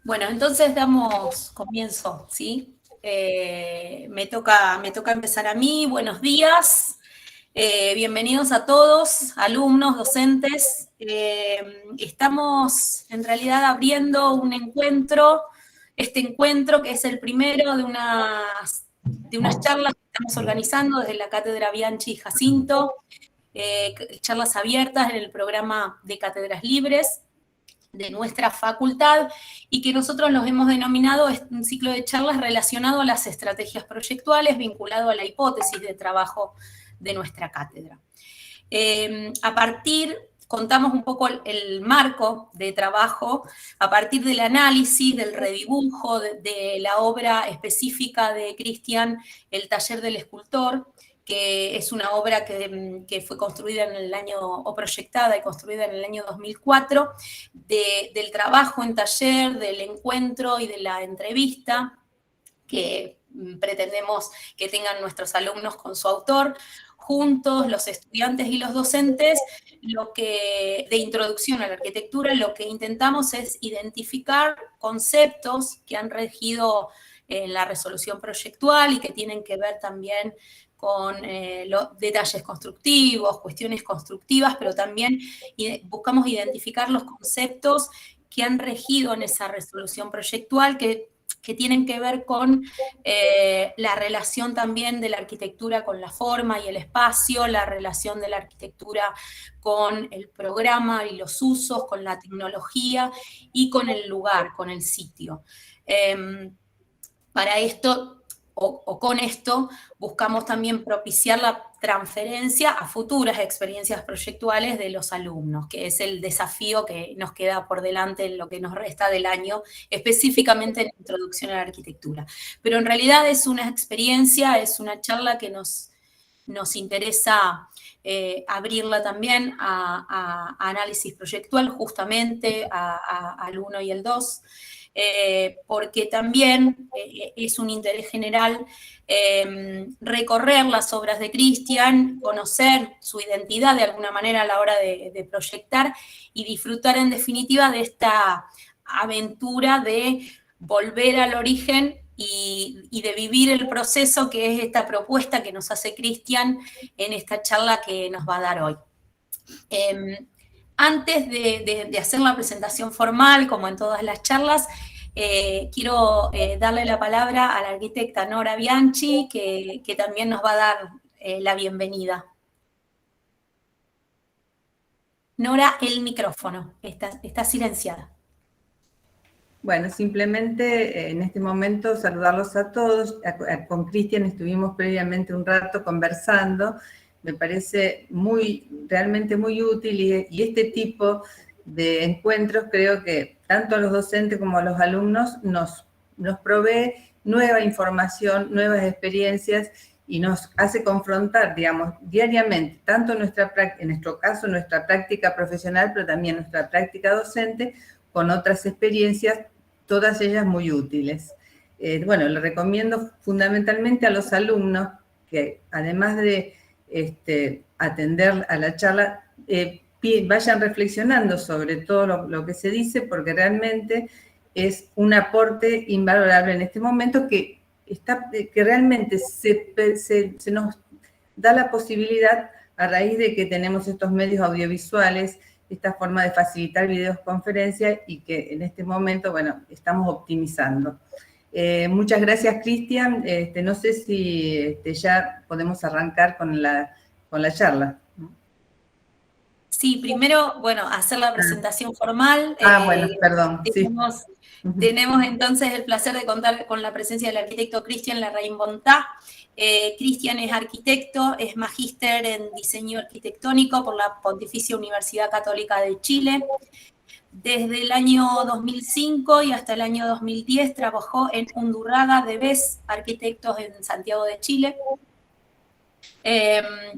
Bueno, entonces damos comienzo, ¿sí? Me toca empezar a mí. Buenos días. Bienvenidos a todos, alumnos, docentes. Estamos en realidad abriendo un encuentro, este encuentro que es el primero de unas charlas que estamos organizando desde la Cátedra Bianchi y Jacinto, charlas abiertas en el programa de Cátedras Libres de nuestra facultad, y que nosotros los hemos denominado un ciclo de charlas relacionado a las estrategias proyectuales, vinculado a la hipótesis de trabajo de nuestra cátedra. Contamos un poco el marco de trabajo a partir del análisis, del redibujo de la obra específica de Cristian, El taller del escultor, que es una obra que fue construida en el año, o proyectada y construida en el año 2004, del trabajo en taller, del encuentro y de la entrevista que pretendemos que tengan nuestros alumnos con su autor. Juntos, los estudiantes y los docentes, de introducción a la arquitectura, lo que intentamos es identificar conceptos que han regido en la resolución proyectual y que tienen que ver también con los detalles constructivos, cuestiones constructivas, pero también buscamos identificar los conceptos que han regido en esa resolución proyectual, que tienen que ver con la relación también de la arquitectura con la forma y el espacio, la relación de la arquitectura con el programa y los usos, con la tecnología y con el lugar, con el sitio. Para esto, o con esto, buscamos también propiciar la transferencia a futuras experiencias proyectuales de los alumnos, que es el desafío que nos queda por delante en lo que nos resta del año, específicamente en Introducción a la Arquitectura. Pero en realidad es una experiencia, es una charla que nos interesa abrirla también a análisis proyectual, justamente al 1 y el 2. Porque también es un interés general recorrer las obras de Cristian, conocer su identidad de alguna manera a la hora de proyectar y disfrutar en definitiva de esta aventura de volver al origen y de vivir el proceso que es esta propuesta que nos hace Cristian en esta charla que nos va a dar hoy. Antes de hacer la presentación formal, como en todas las charlas, quiero darle la palabra a la arquitecta Nora Bianchi, que también nos va a dar la bienvenida. Nora, el micrófono, está silenciada. Bueno, simplemente en este momento saludarlos a todos. Con Cristian estuvimos previamente un rato conversando. Me parece realmente muy útil y este tipo de encuentros creo que tanto a los docentes como a los alumnos nos provee nueva información, nuevas experiencias y nos hace confrontar, digamos, diariamente, tanto en nuestro caso, nuestra práctica profesional, pero también nuestra práctica docente, con otras experiencias, todas ellas muy útiles. Bueno, le recomiendo fundamentalmente a los alumnos que además de atender a la charla, vayan reflexionando sobre todo lo que se dice, porque realmente es un aporte invalorable en este momento que realmente se nos da la posibilidad, a raíz de que tenemos estos medios audiovisuales, esta forma de facilitar videoconferencias y que en este momento, bueno, estamos optimizando. Muchas gracias, Cristian. No sé si ya podemos arrancar con la charla. Sí, primero, bueno, hacer la presentación formal. Bueno, perdón. Tenemos entonces el placer de contar con la presencia del arquitecto Cristian Larraín Bontá. Cristian es arquitecto, es magíster en diseño arquitectónico por la Pontificia Universidad Católica de Chile. Desde el año 2005 y hasta el año 2010 trabajó en Undurraga de BES, Arquitectos en Santiago de Chile.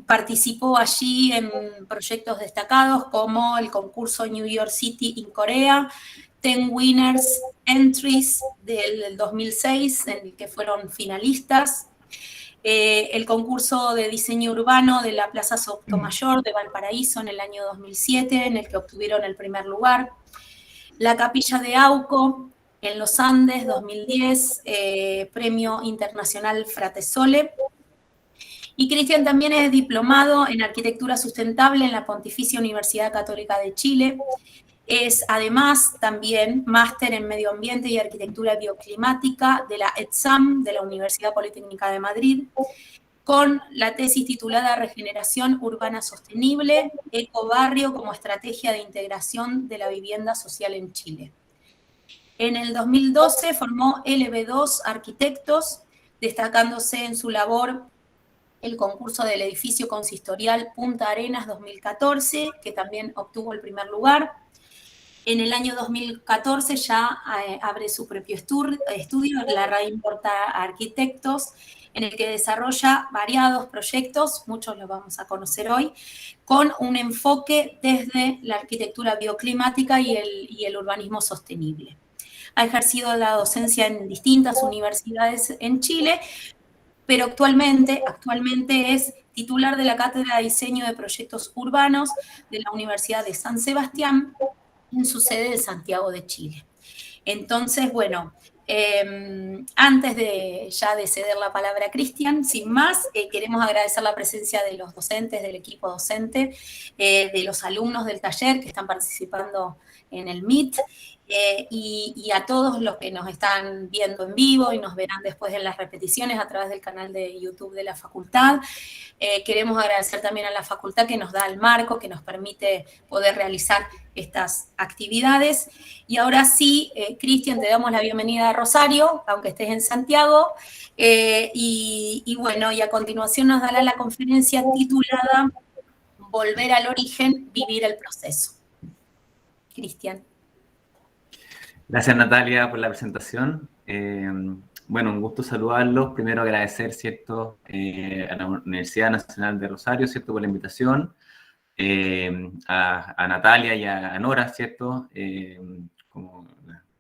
Participó allí en proyectos destacados como el concurso New York City in Corea, 10 Winners Entries del 2006, en el que fueron finalistas, el concurso de diseño urbano de la Plaza Sotomayor de Valparaíso en el año 2007, en el que obtuvieron el primer lugar. La Capilla de Auco, en los Andes, 2010, Premio Internacional Fratesole. Y Cristian también es diplomado en Arquitectura Sustentable en la Pontificia Universidad Católica de Chile. Es además también máster en Medio Ambiente y Arquitectura Bioclimática de la ETSAM, de la Universidad Politécnica de Madrid, con la tesis titulada Regeneración Urbana Sostenible, Ecobarrio como estrategia de integración de la vivienda social en Chile. En el 2012 formó LB2 Arquitectos, destacándose en su labor el concurso del edificio consistorial Punta Arenas 2014, que también obtuvo el primer lugar. En el año 2014 ya abre su propio estudio, la RAIN Porta Arquitectos, en el que desarrolla variados proyectos, muchos los vamos a conocer hoy, con un enfoque desde la arquitectura bioclimática y el urbanismo sostenible. Ha ejercido la docencia en distintas universidades en Chile, pero actualmente es titular de la Cátedra de Diseño de Proyectos Urbanos de la Universidad de San Sebastián, en su sede de Santiago de Chile. Entonces, bueno, antes de ceder la palabra a Cristian, sin más, queremos agradecer la presencia de los docentes, del equipo docente, de los alumnos del taller que están participando en el Meet, y a todos los que nos están viendo en vivo y nos verán después en las repeticiones a través del canal de YouTube de la facultad. Queremos agradecer también a la facultad que nos da el marco, que nos permite poder realizar estas actividades. Y ahora sí, Cristian, te damos la bienvenida a Rosario, aunque estés en Santiago, y bueno, y a continuación nos dará la conferencia titulada Volver al origen, vivir el proceso. Cristian. Gracias, Natalia, por la presentación. Bueno, un gusto saludarlos. Primero agradecer, ¿cierto?, a la Universidad Nacional de Rosario, ¿cierto?, por la invitación. A Natalia y a Nora, ¿cierto?, como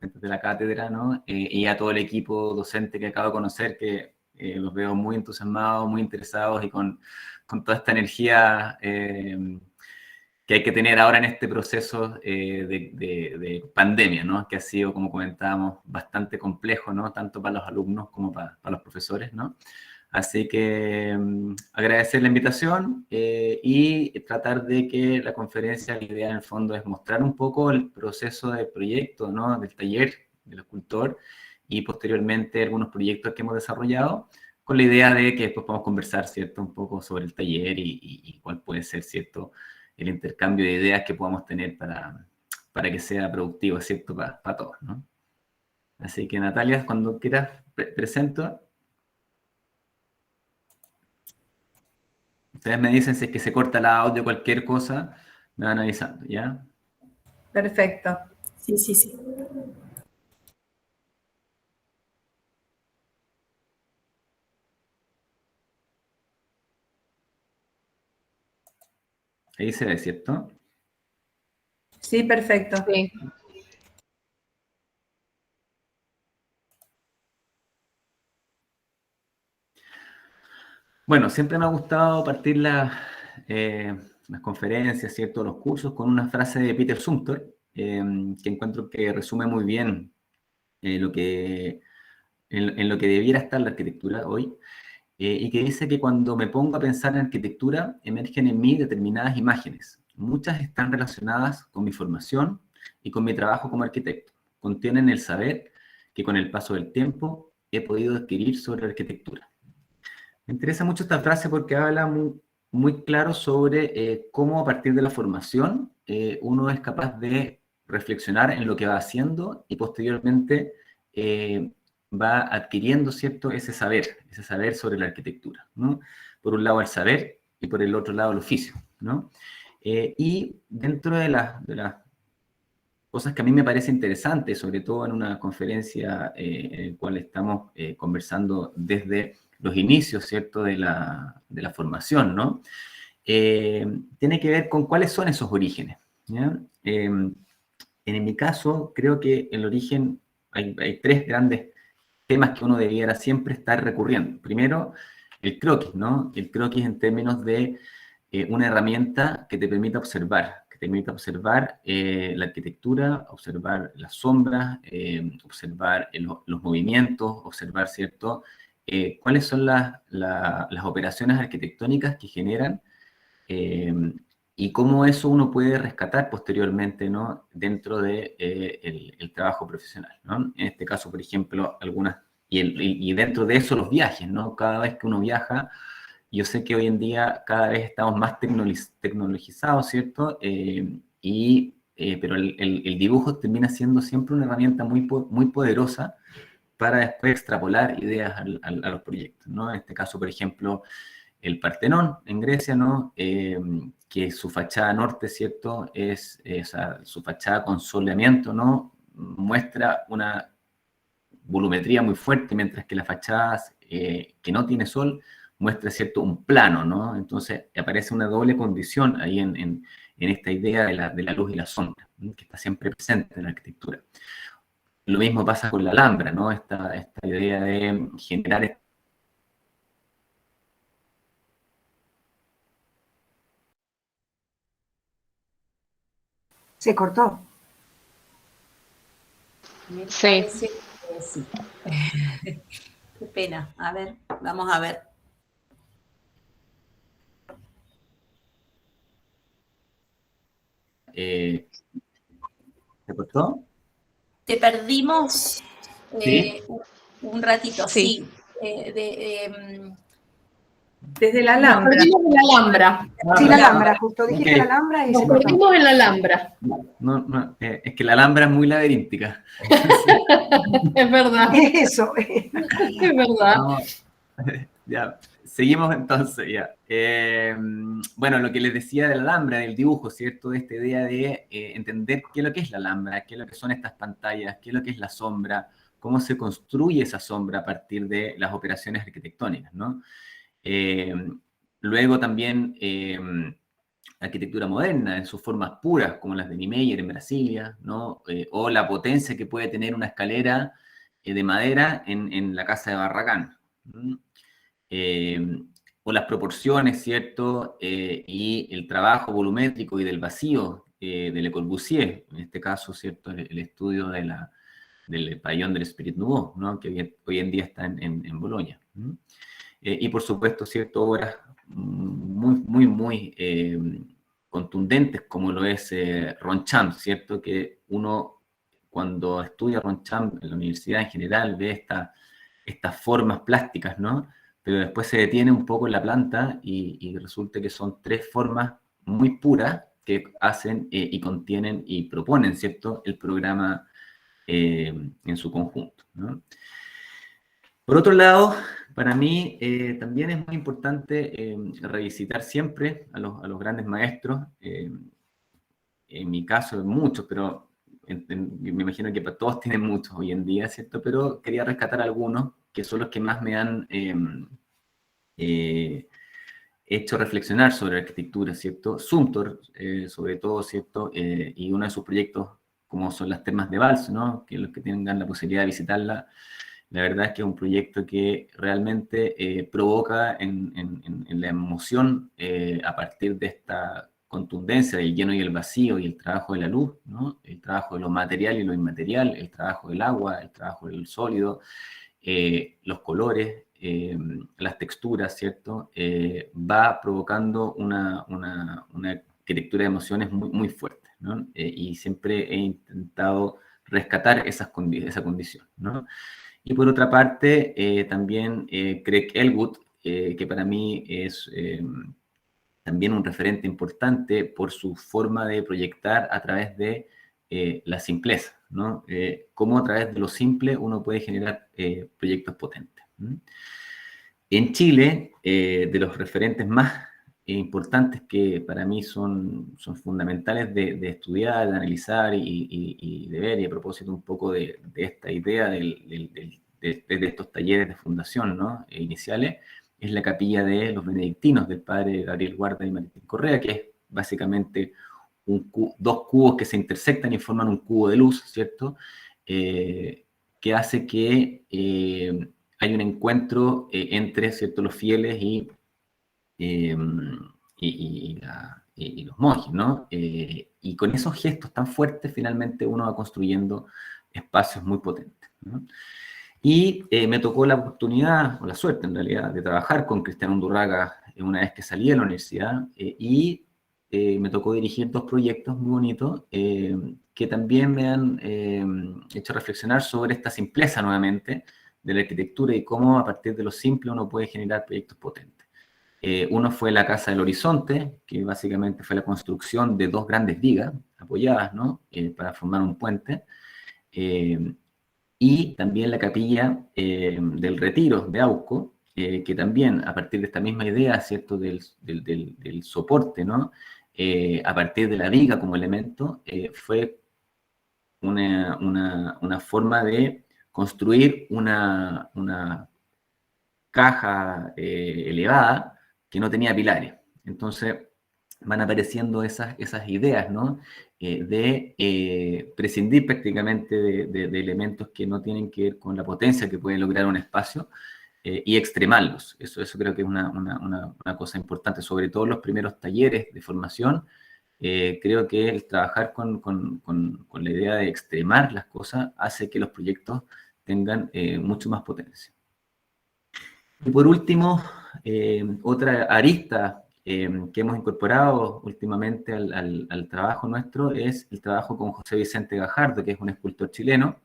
gente de la cátedra, ¿no? Y a todo el equipo docente que acabo de conocer, que los veo muy entusiasmados, muy interesados y con toda esta energía que hay que tener ahora en este proceso de pandemia, ¿no? Que ha sido, como comentábamos, bastante complejo, ¿no? Tanto para los alumnos como para los profesores, ¿no? Así que agradecer la invitación y tratar de que la conferencia, la idea en el fondo es mostrar un poco el proceso del proyecto, ¿no? Del taller del escultor y posteriormente algunos proyectos que hemos desarrollado, con la idea de que después podamos conversar, ¿cierto?, un poco sobre el taller y cuál puede ser, ¿cierto?, el intercambio de ideas que podamos tener para que sea productivo, ¿cierto?, para todos, ¿no? Así que, Natalia, cuando quieras, presento. Ustedes me dicen si es que se corta el audio, cualquier cosa, me van avisando, ¿ya? Perfecto. Sí, sí, sí. Ahí se ve, ¿cierto? Sí, perfecto. Sí. Bueno, siempre me ha gustado partir las conferencias, ¿cierto?, los cursos, con una frase de Peter Zumthor, que encuentro que resume muy bien en lo que debiera estar la arquitectura hoy, y que dice que cuando me pongo a pensar en arquitectura, emergen en mí determinadas imágenes. Muchas están relacionadas con mi formación y con mi trabajo como arquitecto. Contienen el saber que con el paso del tiempo he podido adquirir sobre arquitectura. Me interesa mucho esta frase porque habla muy claro sobre cómo a partir de la formación uno es capaz de reflexionar en lo que va haciendo y posteriormente va adquiriendo, ¿cierto?, ese saber sobre la arquitectura, ¿no? Por un lado el saber y por el otro lado el oficio, ¿no? Y dentro de las cosas que a mí me parece interesante, sobre todo en una conferencia en la cual estamos conversando desde los inicios, ¿cierto?, de la formación, ¿no? Tiene que ver con cuáles son esos orígenes, ¿ya? En mi caso, creo que el origen, hay tres grandes temas que uno debiera siempre estar recurriendo. Primero, el croquis, ¿no? El croquis en términos de una herramienta que te permita observar, que que te permite observar la arquitectura, observar las sombras, observar los movimientos, observar, ¿cierto?, cuáles son las operaciones arquitectónicas que generan y cómo eso uno puede rescatar posteriormente, ¿no?, dentro de, el trabajo profesional, ¿no? En este caso, por ejemplo, y dentro de eso los viajes, ¿no? Cada vez que uno viaja, yo sé que hoy en día cada vez estamos más tecnologizados, ¿cierto? Pero el dibujo termina siendo siempre una herramienta muy poderosa para después extrapolar ideas a los proyectos, ¿no? En este caso, por ejemplo, el Partenón en Grecia, ¿no? Que su fachada norte, ¿cierto? Su fachada con soleamiento, ¿no? Muestra una volumetría muy fuerte, mientras que la fachada que no tiene sol muestra, ¿cierto?, un plano, ¿no? Entonces aparece una doble condición ahí en esta idea de la luz y la sombra, ¿no?, que está siempre presente en la arquitectura. Lo mismo pasa con la Alhambra, ¿no? Esta idea de generar... Se cortó. Me Sí. parece que sí. Qué pena. A ver, vamos a ver. ¿Se cortó? Te perdimos Sí. un ratito, Sí. sí. Desde la Nos Alhambra. perdimos en la Alhambra. Sí, la Claro. Alhambra, justo dijiste Ok. la Alhambra y Nos se cortó. perdimos en la Alhambra. No, es que la Alhambra es muy laberíntica. Es verdad, Eso. es verdad. No, ya, seguimos entonces, ya. Bueno, lo que les decía de la Alhambra, del dibujo, ¿cierto? De esta idea de entender qué es lo que es la Alhambra, qué es lo que son estas pantallas, qué es lo que es la sombra, cómo se construye esa sombra a partir de las operaciones arquitectónicas, ¿no? Luego también arquitectura moderna en sus formas puras, como las de Niemeyer en Brasilia, ¿no? O la potencia que puede tener una escalera de madera en la casa de Barragán. O las proporciones, ¿cierto? Y el trabajo volumétrico y del vacío de Le Corbusier, en este caso, ¿cierto? El estudio del pabellón del Esprit Nouveau, ¿no? Que hoy en día está en Bolonia. Y por supuesto, ¿cierto? Obras muy contundentes, como lo es Ronchamp, ¿cierto? Que uno, cuando estudia Ronchamp en la universidad en general, ve estas formas plásticas, ¿no? Pero después se detiene un poco en la planta y resulta que son tres formas muy puras que hacen y contienen y proponen, ¿cierto?, el programa en su conjunto, ¿no? Por otro lado, para mí también es muy importante revisitar siempre a los grandes maestros, en mi caso muchos, pero me imagino que para todos tienen muchos hoy en día, ¿cierto? Pero quería rescatar algunos que son los que más me han hecho reflexionar sobre la arquitectura, ¿cierto? Zumthor, sobre todo, ¿cierto? Y uno de sus proyectos, como son las termas de Vals, ¿no? Que los que tengan la posibilidad de visitarla, la verdad es que es un proyecto que realmente provoca en la emoción a partir de esta contundencia del lleno y el vacío y el trabajo de la luz, ¿no? El trabajo de lo material y lo inmaterial, el trabajo del agua, el trabajo del sólido, los colores, las texturas, ¿cierto? Va provocando una arquitectura de emociones muy fuerte, ¿no? Y siempre he intentado rescatar esa condición, ¿no? Y por otra parte, también Craig Elwood, que para mí es también un referente importante por su forma de proyectar a través de la simpleza, ¿no? Cómo a través de lo simple uno puede generar proyectos potentes. En Chile, de los referentes más importantes que para mí son fundamentales de estudiar, de analizar y de ver, y a propósito un poco de esta idea de estos talleres de fundación, ¿no?, iniciales, es la capilla de los benedictinos del padre Gabriel Guarda y Martín Correa, que es básicamente dos cubos que se intersectan y forman un cubo de luz, ¿cierto? Que hace que hay un encuentro entre, ¿cierto?, los fieles y y los monjes, ¿no? Y con esos gestos tan fuertes, finalmente uno va construyendo espacios muy potentes, ¿no? Y me tocó la oportunidad, o la suerte en realidad, de trabajar con Cristian Undurraga una vez que salí de la universidad, y me tocó dirigir 2 proyectos muy bonitos que también me han hecho reflexionar sobre esta simpleza nuevamente de la arquitectura y cómo a partir de lo simple uno puede generar proyectos potentes. Uno fue la Casa del Horizonte, que básicamente fue la construcción de 2 grandes vigas apoyadas, ¿no? Para formar un puente. Y también la Capilla del Retiro de Auco, que también a partir de esta misma idea, ¿cierto? Del soporte, ¿no? A partir de la viga como elemento, fue una forma de construir una caja elevada que no tenía pilares. Entonces van apareciendo esas ideas, ¿no? De prescindir prácticamente de elementos que no tienen que ver con la potencia que puede lograr un espacio y extremarlos. Eso creo que es una cosa importante, sobre todo en los primeros talleres de formación. Creo que el trabajar con la idea de extremar las cosas hace que los proyectos tengan mucho más potencia. Y por último, otra arista que hemos incorporado últimamente al trabajo nuestro es el trabajo con José Vicente Gajardo, que es un escultor chileno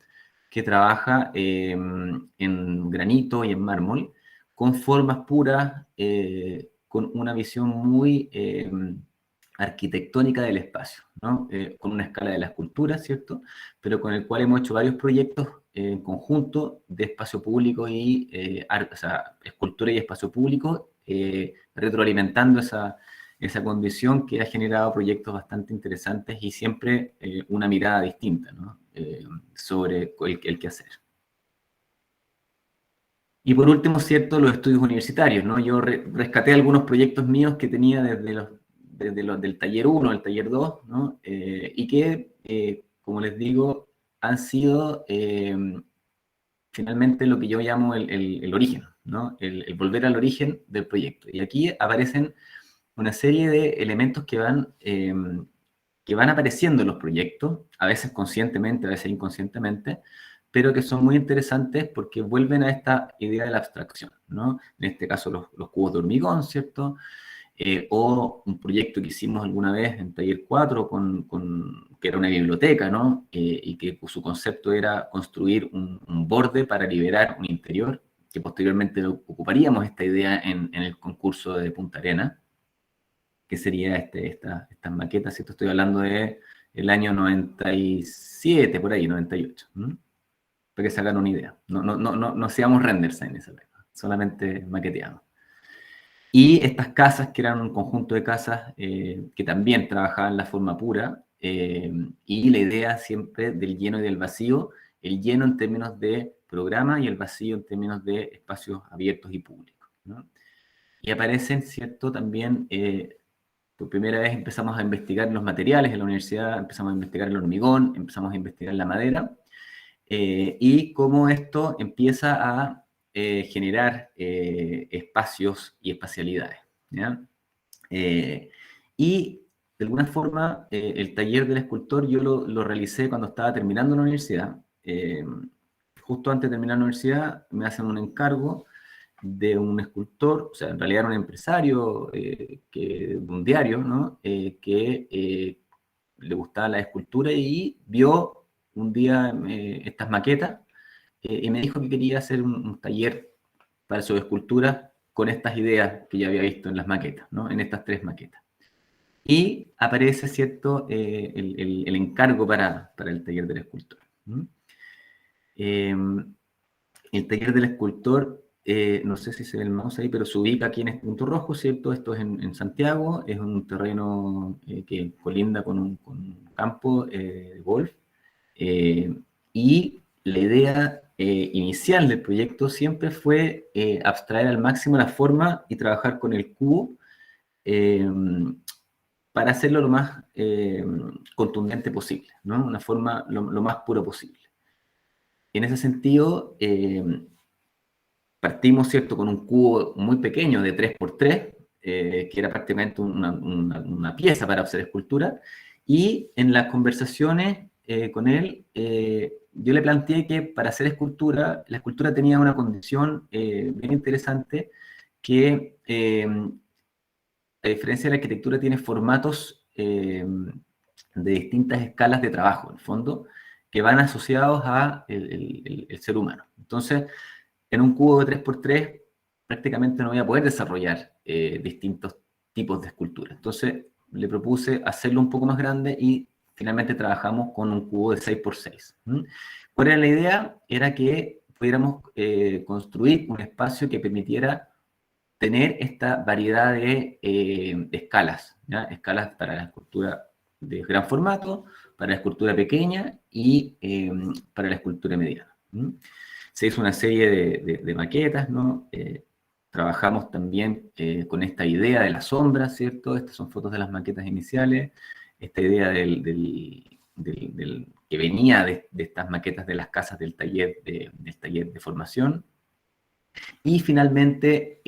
que trabaja en granito y en mármol, con formas puras, con una visión muy arquitectónica del espacio, ¿no? Con una escala de la escultura, ¿cierto? Pero con el cual hemos hecho varios proyectos en conjunto de espacio público y o sea, escultura y espacio público, retroalimentando esa condición que ha generado proyectos bastante interesantes y siempre una mirada distinta, ¿no? Sobre el quehacer. Y por último, cierto, los estudios universitarios, ¿no? Yo rescaté algunos proyectos míos que tenía desde los del taller 1 al taller 2, ¿no? Y que, como les digo, han sido finalmente lo que yo llamo el origen, ¿no? El volver al origen del proyecto. Y aquí aparecen una serie de elementos que van apareciendo en los proyectos, a veces conscientemente, a veces inconscientemente, pero que son muy interesantes porque vuelven a esta idea de la abstracción, ¿no? En este caso los cubos de hormigón, ¿cierto? O un proyecto que hicimos alguna vez en Taller 4, que era una biblioteca, ¿no? Y que su concepto era construir un borde para liberar un interior, que posteriormente ocuparíamos esta idea en el concurso de Punta Arenas, que sería estas maquetas, ¿cierto? Estoy hablando del año 97, por ahí, 98, ¿no? Para que se hagan una idea. No hacíamos renders en esa época, solamente maqueteamos. Y estas casas, que eran un conjunto de casas que también trabajaban la forma pura, y la idea siempre del lleno y del vacío, el lleno en términos de programa y el vacío en términos de espacios abiertos y públicos, ¿no? Y aparecen, ¿cierto? También, por primera vez empezamos a investigar los materiales en la universidad, empezamos a investigar el hormigón, empezamos a investigar la madera, y cómo esto empieza a generar espacios y espacialidades, ¿ya? Y de alguna forma el taller del escultor yo lo realicé cuando estaba terminando la universidad. Justo antes de terminar la universidad me hacen un encargo de un escultor, o sea, en realidad era un empresario de un diario, ¿no? Que le gustaba la escultura y vio un día estas maquetas y me dijo que quería hacer un taller para su escultura con estas ideas que ya había visto en las maquetas, ¿no? En estas 3 maquetas. Y aparece, ¿cierto?, el encargo para el taller del escultor. El taller del escultor, no sé si se ve el mouse ahí, pero se ubica aquí en este punto rojo, ¿cierto? Esto es en Santiago, es un terreno que colinda con un campo de golf. Y la idea inicial del proyecto siempre fue abstraer al máximo la forma y trabajar con el cubo para hacerlo lo más contundente posible, ¿no? Una forma lo más pura posible. En ese sentido, partimos, ¿cierto?, con un cubo muy pequeño de 3x3, que era prácticamente una pieza para hacer escultura, y en las conversaciones con él, yo le planteé que para hacer escultura, la escultura tenía una condición bien interesante, que a diferencia de la arquitectura tiene formatos de distintas escalas de trabajo, en el fondo, que van asociados a el ser humano. Entonces, en un cubo de 3x3 prácticamente no voy a poder desarrollar distintos tipos de escultura. Entonces, le propuse hacerlo un poco más grande y finalmente trabajamos con un cubo de 6x6. ¿Cuál era la idea? Era que pudiéramos construir un espacio que permitiera tener esta variedad de escalas, ¿ya? Escalas para la escultura de gran formato, para la escultura pequeña y para la escultura mediana. Se hizo una serie de maquetas, ¿no? Trabajamos también con esta idea de la sombra, ¿cierto? Estas son fotos de las maquetas iniciales, esta idea que venía de estas maquetas de las casas del taller de formación. Y finalmente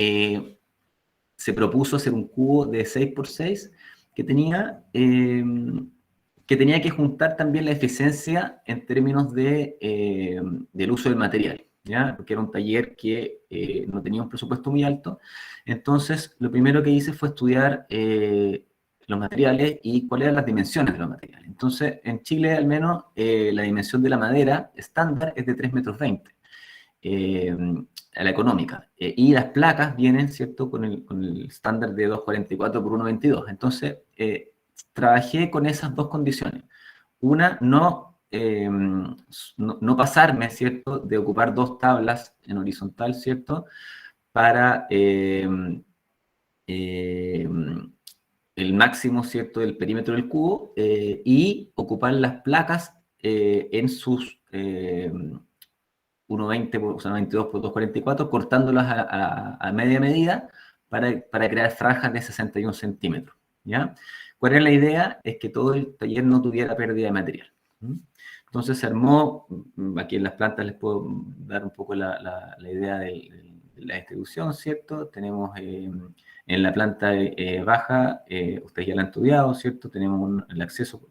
se propuso hacer un cubo de 6x6 que tenía que juntar también la eficiencia en términos del uso del material, ¿ya? Porque era un taller que no tenía un presupuesto muy alto. Entonces, lo primero que hice fue estudiar los materiales y cuáles eran las dimensiones de los materiales. Entonces, en Chile, al menos, la dimensión de la madera estándar es de 3,20 m. A la económica, y las placas vienen, ¿cierto?, con el estándar de 2,44 por 1,22. Entonces, trabajé con esas dos condiciones. Una, no pasarme, ¿cierto?, de ocupar dos tablas en horizontal, ¿cierto?, para el máximo, ¿cierto?, del perímetro del cubo, y ocupar las placas en sus 1,20 por 1,22 por 2,44, cortándolas a media medida para crear franjas de 61 centímetros, ¿ya? ¿Cuál era la idea? Es que todo el taller no tuviera pérdida de material. Entonces se armó, aquí en las plantas les puedo dar un poco la idea de la distribución, ¿cierto? Tenemos en la planta baja, ustedes ya la han estudiado, ¿cierto? Tenemos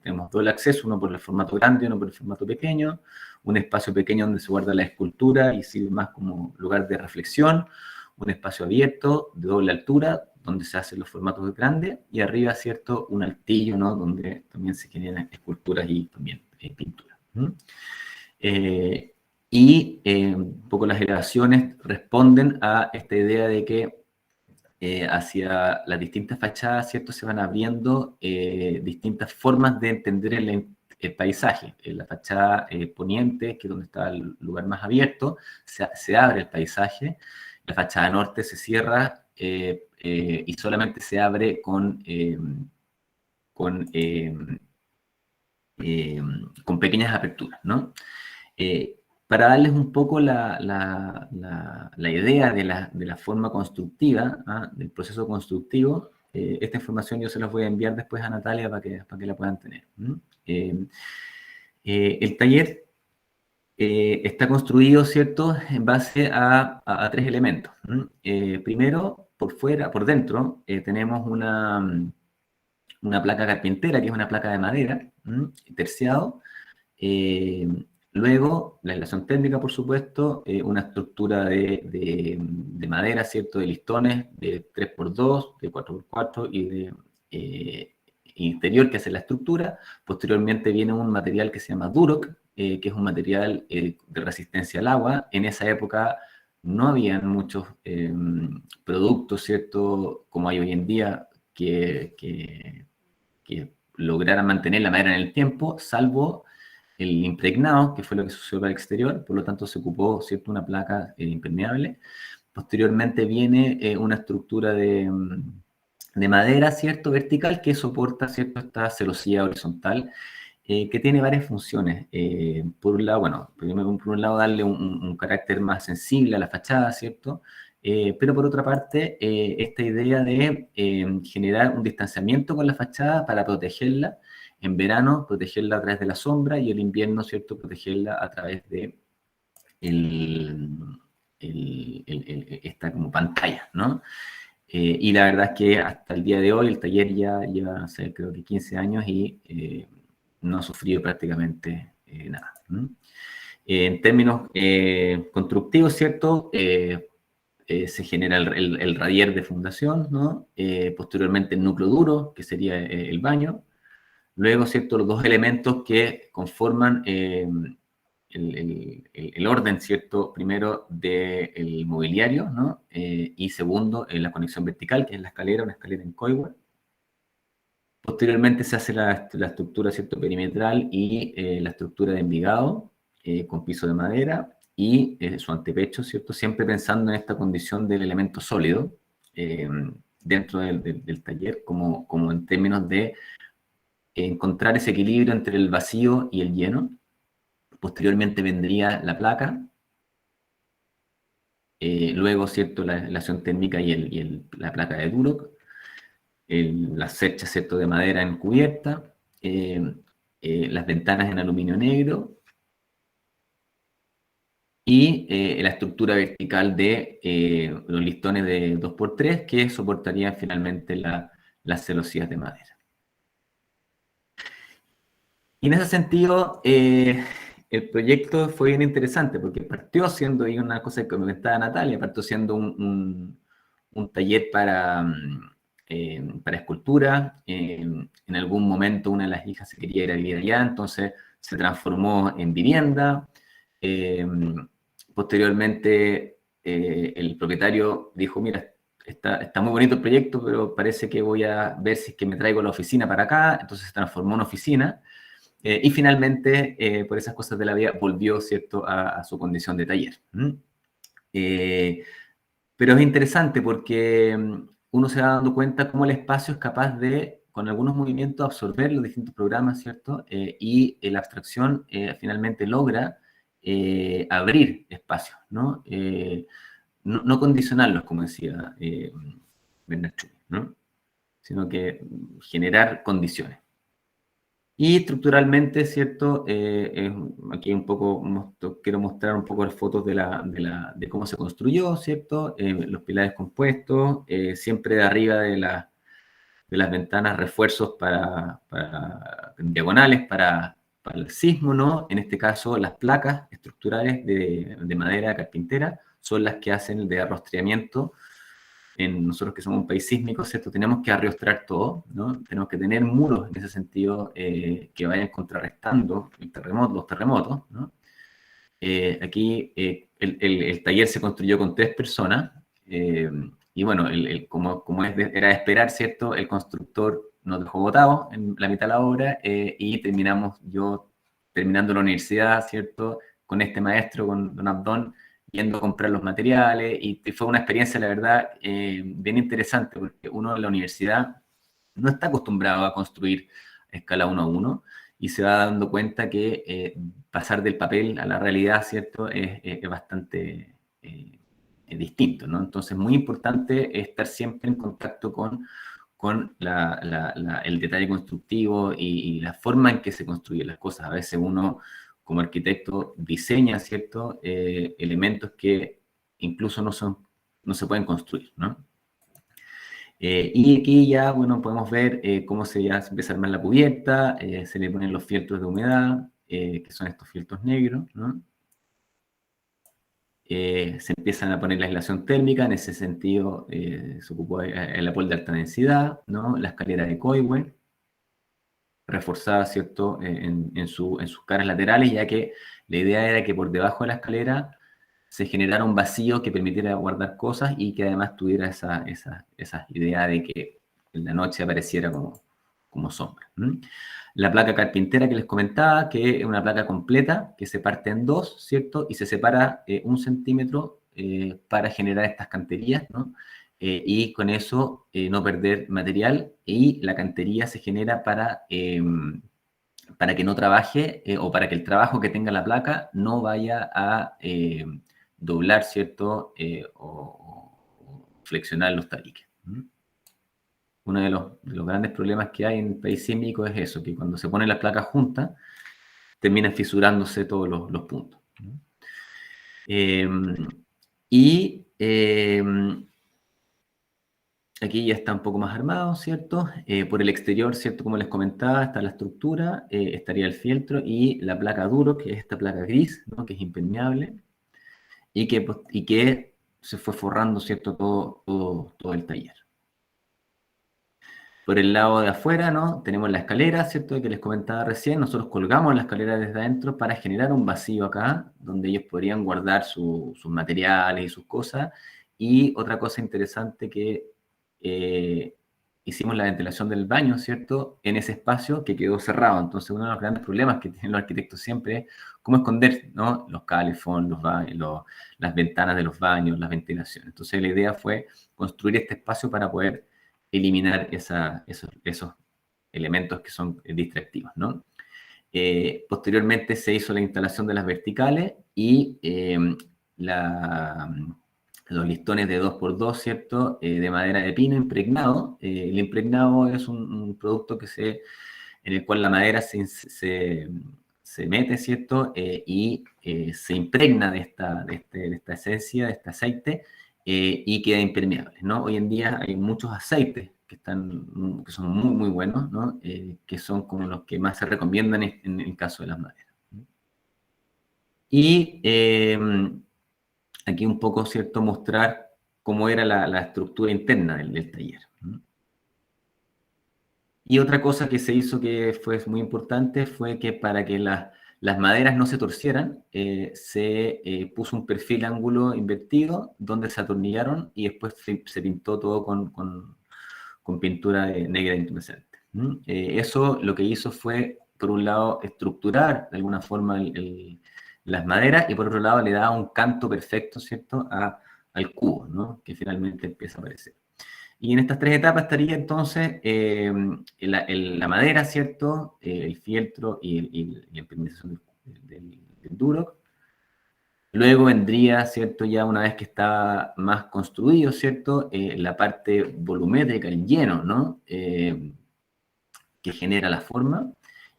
tenemos todo el acceso, uno por el formato grande, uno por el formato pequeño, un espacio pequeño donde se guarda la escultura y sirve más como lugar de reflexión, un espacio abierto de doble altura, donde se hacen los formatos grandes, y arriba, ¿cierto?, un altillo, ¿no?, donde también se generan esculturas y también pinturas. Un poco las elevaciones responden a esta idea de que hacia las distintas fachadas, ¿cierto?, se van abriendo distintas formas de entender el paisaje. En la fachada poniente, que es donde está el lugar más abierto, se abre el paisaje. La fachada norte se cierra y solamente se abre con pequeñas aperturas, ¿no? Para darles un poco la idea de la forma constructiva, del proceso constructivo, esta información yo se las voy a enviar después a Natalia para que la puedan tener. El taller está construido, ¿cierto?, en base a tres elementos. Primero, por dentro, tenemos una placa carpintera, que es una placa de madera, terciado. Luego, la aislación térmica, por supuesto, una estructura de madera, ¿cierto?, de listones de 3x2, de 4x4 y de interior que hace la estructura. Posteriormente viene un material que se llama Duroc, que es un material de resistencia al agua. En esa época no habían muchos productos, ¿cierto?, como hay hoy en día, que lograran mantener la madera en el tiempo, salvo el impregnado, que fue lo que sucedió para el exterior. Por lo tanto, se ocupó, ¿cierto?, una placa impermeable. Posteriormente viene una estructura de madera, ¿cierto?, vertical, que soporta, ¿cierto?, esta celosía horizontal, que tiene varias funciones. Por un lado, bueno, por un lado darle un carácter más sensible a la fachada, ¿cierto?, pero por otra parte, esta idea de generar un distanciamiento con la fachada para protegerla. En verano, protegerla a través de la sombra, y en invierno, ¿cierto?, protegerla a través de esta como pantalla, ¿no? Y la verdad es que hasta el día de hoy el taller ya lleva, no sé, creo que 15 años y no ha sufrido prácticamente nada. En términos constructivos, ¿cierto? Se genera el radier de fundación, ¿no? Posteriormente el núcleo duro, que sería el baño. Luego, ¿cierto? Los dos elementos que conforman el orden, ¿cierto? Primero del mobiliario, ¿no? Y segundo, la conexión vertical, que es la escalera, una escalera en coigüe. Posteriormente se hace la estructura, ¿cierto? Perimetral y la estructura de envigado con piso de madera y su antepecho, ¿cierto? Siempre pensando en esta condición del elemento sólido dentro del taller, como en términos de encontrar ese equilibrio entre el vacío y el lleno. Posteriormente vendría la placa, luego, ¿cierto? La aislación térmica y la placa de Duroc, la cercha, ¿cierto? De madera en cubierta, las ventanas en aluminio negro y la estructura vertical de los listones de 2x3 que soportarían finalmente las celosías de madera. Y en ese sentido, el proyecto fue bien interesante porque partió siendo, y una cosa que comentaba Natalia, partió siendo un taller para escultura. En algún momento una de las hijas se quería ir a vivir allá, entonces se transformó en vivienda. Posteriormente, el propietario dijo, mira, está muy bonito el proyecto, pero parece que voy a ver si es que me traigo la oficina para acá, entonces se transformó en oficina. Y finalmente, por esas cosas de la vida, volvió, ¿cierto?, a su condición de taller. Pero es interesante porque uno se va dando cuenta cómo el espacio es capaz de, con algunos movimientos, absorber los distintos programas, ¿cierto? Y la abstracción finalmente logra abrir espacios, ¿no? No condicionarlos, como decía Bernard Chumi, ¿no? Sino que generar condiciones. Y estructuralmente, ¿cierto? Aquí un poco quiero mostrar un poco las fotos de cómo se construyó, ¿cierto? Los pilares compuestos, siempre de arriba de las ventanas refuerzos diagonales para el sismo, ¿no? En este caso, las placas estructurales de madera carpintera son las que hacen el de arrostreamiento. Nosotros que somos un país sísmico, ¿cierto? Tenemos que arrostrar todo, ¿no? Tenemos que tener muros en ese sentido que vayan contrarrestando los terremotos, ¿no? Aquí el taller se construyó con 3 personas y bueno, como era de esperar, ¿cierto? El constructor nos dejó botados en la mitad de la obra y yo terminando la universidad, ¿cierto? Con este maestro, con don Abdón, yendo a comprar los materiales y fue una experiencia, la verdad, bien interesante porque uno en la universidad no está acostumbrado a construir a escala 1 a 1 y se va dando cuenta que pasar del papel a la realidad, ¿cierto? Es bastante distinto, ¿no? Entonces, muy importante estar siempre en contacto con el detalle constructivo y la forma en que se construyen las cosas. A veces uno, como arquitecto, diseña, ¿cierto? Elementos que incluso no se pueden construir, ¿no? Y aquí ya, bueno, podemos ver cómo se empieza a armar la cubierta, se le ponen los fieltros de humedad, que son estos fieltros negros, ¿no? Se empiezan a poner la aislación térmica, en ese sentido se ocupó el apoyo de alta densidad, ¿no? La escalera de coigüe, reforzada, ¿cierto?, en sus caras laterales, ya que la idea era que por debajo de la escalera se generara un vacío que permitiera guardar cosas y que además tuviera esa idea de que en la noche apareciera como sombra. La placa carpintera que les comentaba, que es una placa completa que se parte en 2, ¿cierto? Y se separa 1 centímetro para generar estas canterías, ¿no? Y con eso no perder material y la cantería se genera para que no trabaje o para que el trabajo que tenga la placa no vaya a doblar, ¿cierto? O flexionar los tabiques. Uno de los grandes problemas que hay en el país sísmico es eso, que cuando se ponen las placas juntas, terminan fisurándose todos los puntos. aquí ya está un poco más armado, ¿cierto? Por el exterior, ¿cierto? Como les comentaba, está la estructura, estaría el fieltro y la placa duro, que es esta placa gris, ¿no? Que es impermeable y que se fue forrando, ¿cierto? Todo el taller. Por el lado de afuera, ¿no? Tenemos la escalera, ¿cierto? Que les comentaba recién. Nosotros colgamos la escalera desde adentro para generar un vacío acá, donde ellos podrían guardar sus materiales y sus cosas. Y otra cosa interesante que hicimos la ventilación del baño, ¿cierto? En ese espacio que quedó cerrado. Entonces, uno de los grandes problemas que tienen los arquitectos siempre es cómo esconder, ¿no? Los calefón, las ventanas de los baños, las ventilaciones. Entonces, la idea fue construir este espacio para poder eliminar esos elementos que son distractivos, ¿no? Posteriormente se hizo la instalación de las verticales y los listones de 2x2, ¿cierto? De madera de pino impregnado. El impregnado es un producto en el cual la madera se mete, ¿cierto? Y se impregna de esta esencia, de este aceite, y queda impermeable, ¿no? Hoy en día hay muchos aceites que son muy, muy buenos, ¿no? Que son como los que más se recomiendan en el caso de las maderas. Y aquí un poco, ¿cierto? Mostrar cómo era la estructura interna del taller. Y otra cosa que se hizo que fue muy importante fue que para que las maderas no se torcieran, se puso un perfil ángulo invertido donde se atornillaron y después se pintó todo con pintura negra intumescente. Eso lo que hizo fue, por un lado, estructurar de alguna forma las maderas y por otro lado le daba un canto perfecto, ¿cierto?, al cubo, ¿no?, que finalmente empieza a aparecer. Y en estas tres etapas estaría entonces la madera, ¿cierto?, el fieltro y la impermeabilización del Duroc. Luego vendría, ¿cierto?, ya una vez que está más construido, ¿cierto?, la parte volumétrica, el lleno, ¿no?, que genera la forma.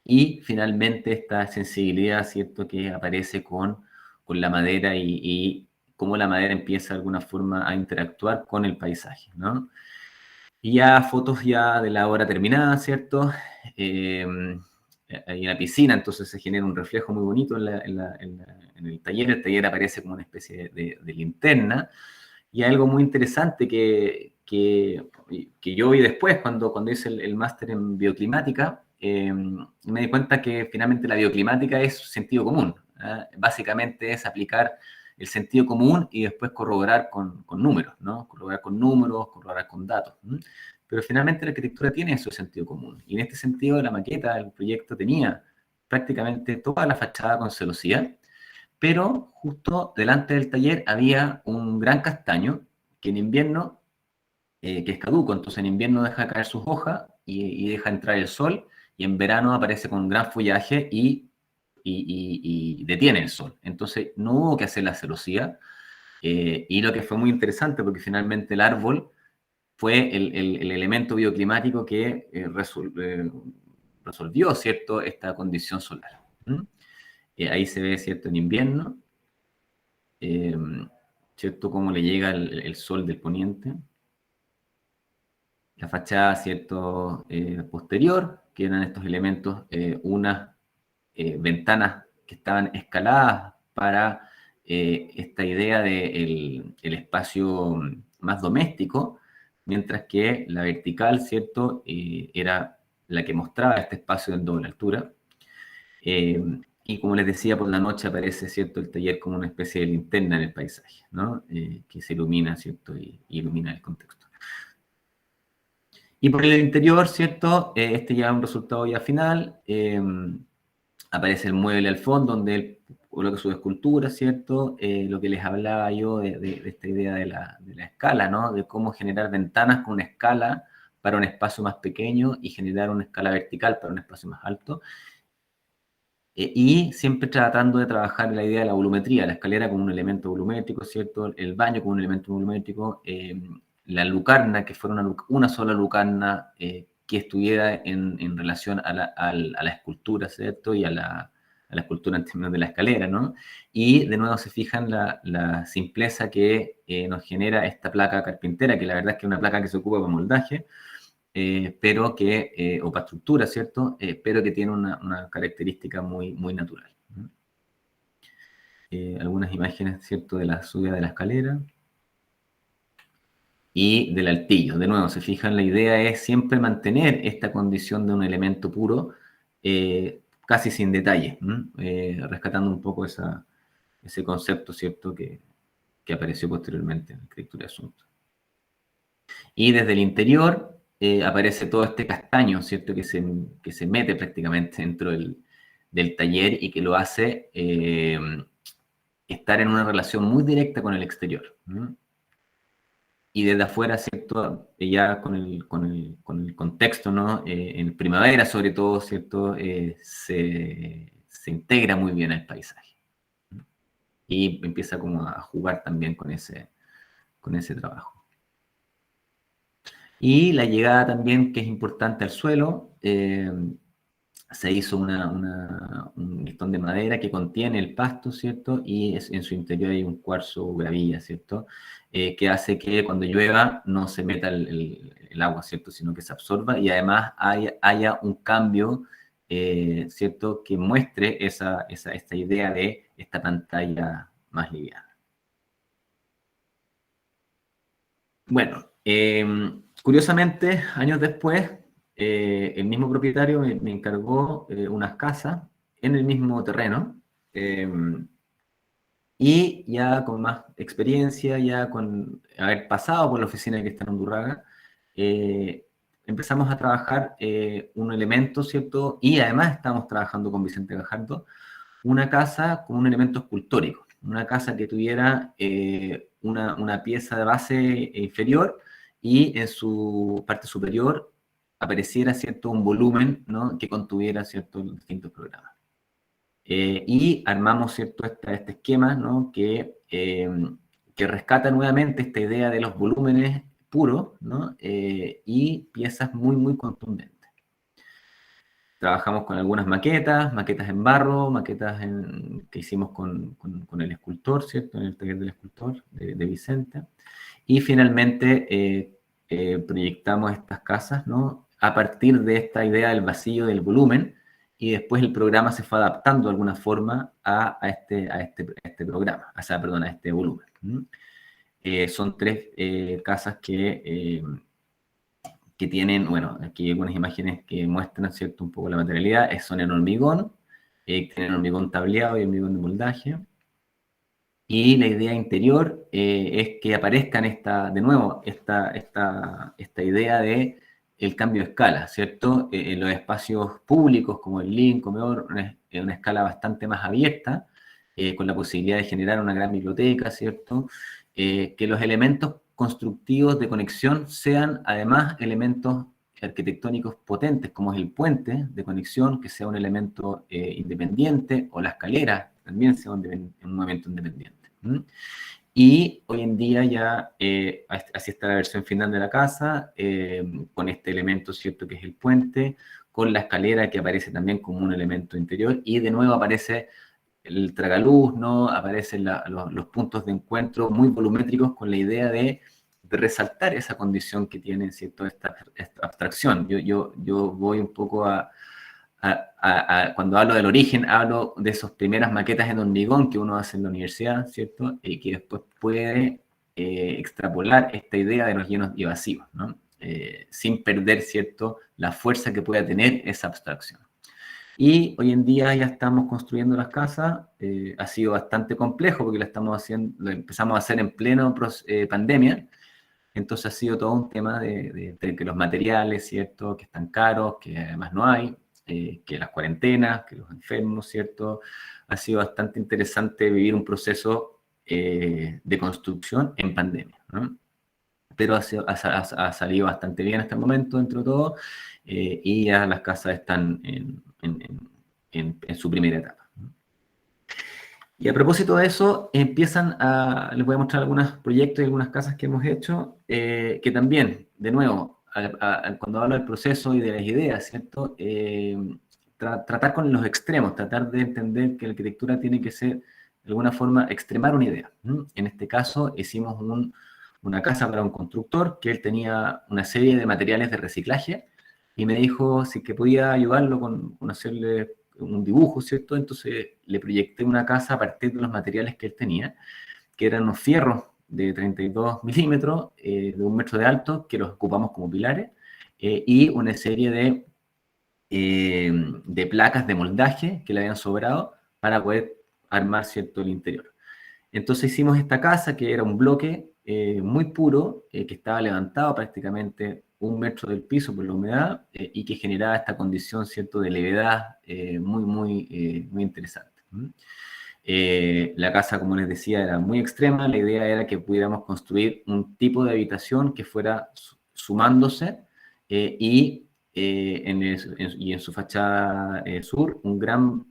Y finalmente esta sensibilidad, ¿cierto?, que aparece con la madera y cómo la madera empieza de alguna forma a interactuar con el paisaje, ¿no? Y ya fotos ya de la obra terminada, ¿cierto? Hay una piscina, entonces se genera un reflejo muy bonito en el taller. El taller aparece como una especie de linterna. Y hay algo muy interesante que yo vi después, cuando hice el máster en bioclimática, me di cuenta que finalmente la bioclimática es sentido común. Básicamente es aplicar el sentido común y después corroborar con números, ¿no? Corroborar con números, corroborar con datos. Pero finalmente la arquitectura tiene eso de sentido común. Y en este sentido la maqueta, el proyecto tenía prácticamente toda la fachada con celosía, pero justo delante del taller había un gran castaño que en invierno, que es caduco, entonces en invierno deja caer sus hojas y deja entrar el sol, y en verano aparece con un gran follaje y detiene el sol. Entonces no hubo que hacer la celosía, y lo que fue muy interesante, porque finalmente el árbol fue el elemento bioclimático que resolvió, ¿cierto?, esta condición solar. Ahí se ve, ¿cierto?, en invierno, ¿cierto?, cómo le llega el sol del poniente. La fachada, ¿cierto?, posterior, que eran estos elementos, unas ventanas que estaban escaladas para esta idea del espacio más doméstico, mientras que la vertical, ¿cierto?, era la que mostraba este espacio de doble altura. Y como les decía, por la noche aparece, ¿cierto?, el taller como una especie de linterna en el paisaje, ¿no?, que se ilumina, ¿cierto?, y ilumina el contexto. Y por el interior, ¿cierto?, este ya es un resultado ya final. Aparece el mueble al fondo, donde él coloca su escultura, ¿cierto? Lo que les hablaba yo de esta idea de la escala, ¿no? De cómo generar ventanas con una escala para un espacio más pequeño y generar una escala vertical para un espacio más alto. Y siempre tratando de trabajar la idea de la volumetría, la escalera como un elemento volumétrico, ¿cierto? El baño como un elemento volumétrico, la lucarna, que fuera una sola lucarna, que estuviera en relación a la escultura, ¿cierto? Y a la la escultura en términos de la escalera, ¿no? Y de nuevo se fijan la simpleza que nos genera esta placa carpintera, que la verdad es que es una placa que se ocupa para moldaje, pero que, o para estructura, ¿cierto? Pero que tiene una característica muy, muy natural. Algunas imágenes, ¿cierto?, de la subida de la escalera. Y del altillo. De nuevo, se fijan, la idea es siempre mantener esta condición de un elemento puro, casi sin detalle, rescatando un poco ese concepto, ¿cierto?, que apareció posteriormente en la arquitectura de asuntos. Y desde el interior aparece todo este castaño, ¿cierto?, que se mete prácticamente dentro del taller y que lo hace estar en una relación muy directa con el exterior. Y desde afuera, ¿cierto?, ya con el contexto, ¿no?, en primavera sobre todo, ¿cierto?, se integra muy bien al paisaje. Y empieza como a jugar también con ese trabajo. Y la llegada también, que es importante, al suelo, se hizo un listón de madera que contiene el pasto, ¿cierto? Y en su interior hay un cuarzo gravilla, ¿cierto? Que hace que cuando llueva no se meta el agua, ¿cierto? Sino que se absorba y además haya un cambio, ¿cierto? Que muestre esta idea de esta pantalla más liviana. Bueno, curiosamente, años después, el mismo propietario me encargó unas casas en el mismo terreno, y ya con más experiencia, ya con haber pasado por la oficina que está en Undurraga, empezamos a trabajar un elemento, ¿cierto? Y además estamos trabajando con Vicente Gajardo, una casa con un elemento escultórico, una casa que tuviera una pieza de base inferior y en su parte superior apareciera, ¿cierto?, un volumen, ¿no?, que contuviera, ¿cierto?, los distintos programas. Y armamos, ¿cierto?, este esquema, ¿no?, que rescata nuevamente esta idea de los volúmenes puros, ¿no?, y piezas muy, muy contundentes. Trabajamos con algunas maquetas en barro, maquetas que hicimos con el escultor, ¿cierto?, en el taller del escultor de Vicente. Y finalmente proyectamos estas casas, ¿no?, a partir de esta idea del vacío del volumen, y después el programa se fue adaptando de alguna forma a este programa, a este volumen. Son 3 casas que tienen, bueno, aquí hay algunas imágenes que muestran, ¿cierto?, un poco la materialidad. Son en hormigón, tienen hormigón tableado y hormigón de moldaje. Y la idea interior es que aparezcan de nuevo esta idea de el cambio de escala, ¿cierto? En los espacios públicos como el living, comedor, en una escala bastante más abierta, con la posibilidad de generar una gran biblioteca, ¿cierto? Que los elementos constructivos de conexión sean además elementos arquitectónicos potentes, como es el puente de conexión, que sea un elemento independiente, o la escalera también sea un elemento independiente. Y hoy en día ya, así está la versión final de la casa, con este elemento, ¿cierto?, que es el puente, con la escalera que aparece también como un elemento interior, y de nuevo aparece el tragaluz, ¿no? Aparecen los puntos de encuentro muy volumétricos con la idea de resaltar esa condición que tiene, ¿cierto?, esta abstracción. Yo voy un poco cuando hablo del origen, hablo de esas primeras maquetas en hormigón que uno hace en la universidad, ¿cierto? Y que después puede extrapolar esta idea de los llenos y vacíos, ¿no? Sin perder, ¿cierto?, la fuerza que pueda tener esa abstracción. Y hoy en día ya estamos construyendo las casas. Ha sido bastante complejo porque lo empezamos a hacer en pleno pandemia. Entonces ha sido todo un tema de que los materiales, ¿cierto?, que están caros, que además no hay, que las cuarentenas, que los enfermos, ¿cierto? Ha sido bastante interesante vivir un proceso de construcción en pandemia, ¿no? Pero ha salido bastante bien hasta el momento, dentro de todo, y ya las casas están en su primera etapa. Y a propósito de eso, les voy a mostrar algunos proyectos y algunas casas que hemos hecho, que también, de nuevo, cuando hablo del proceso y de las ideas, ¿cierto? tratar con los extremos, tratar de entender que la arquitectura tiene que ser, de alguna forma, extremar una idea. En este caso, hicimos una casa para un constructor, que él tenía una serie de materiales de reciclaje, y me dijo si que podía ayudarlo con hacerle un dibujo, ¿cierto? Entonces le proyecté una casa a partir de los materiales que él tenía, que eran unos fierros de 32 milímetros, de 1 metro de alto, que los ocupamos como pilares, y una serie de placas de moldaje que le habían sobrado para poder armar, ¿cierto?, el interior. Entonces hicimos esta casa, que era un bloque muy puro, que estaba levantado prácticamente 1 metro del piso por la humedad, y que generaba esta condición, ¿cierto?, de levedad muy interesante. La casa, como les decía, era muy extrema. La idea era que pudiéramos construir un tipo de habitación que fuera sumándose, y en su fachada sur, un gran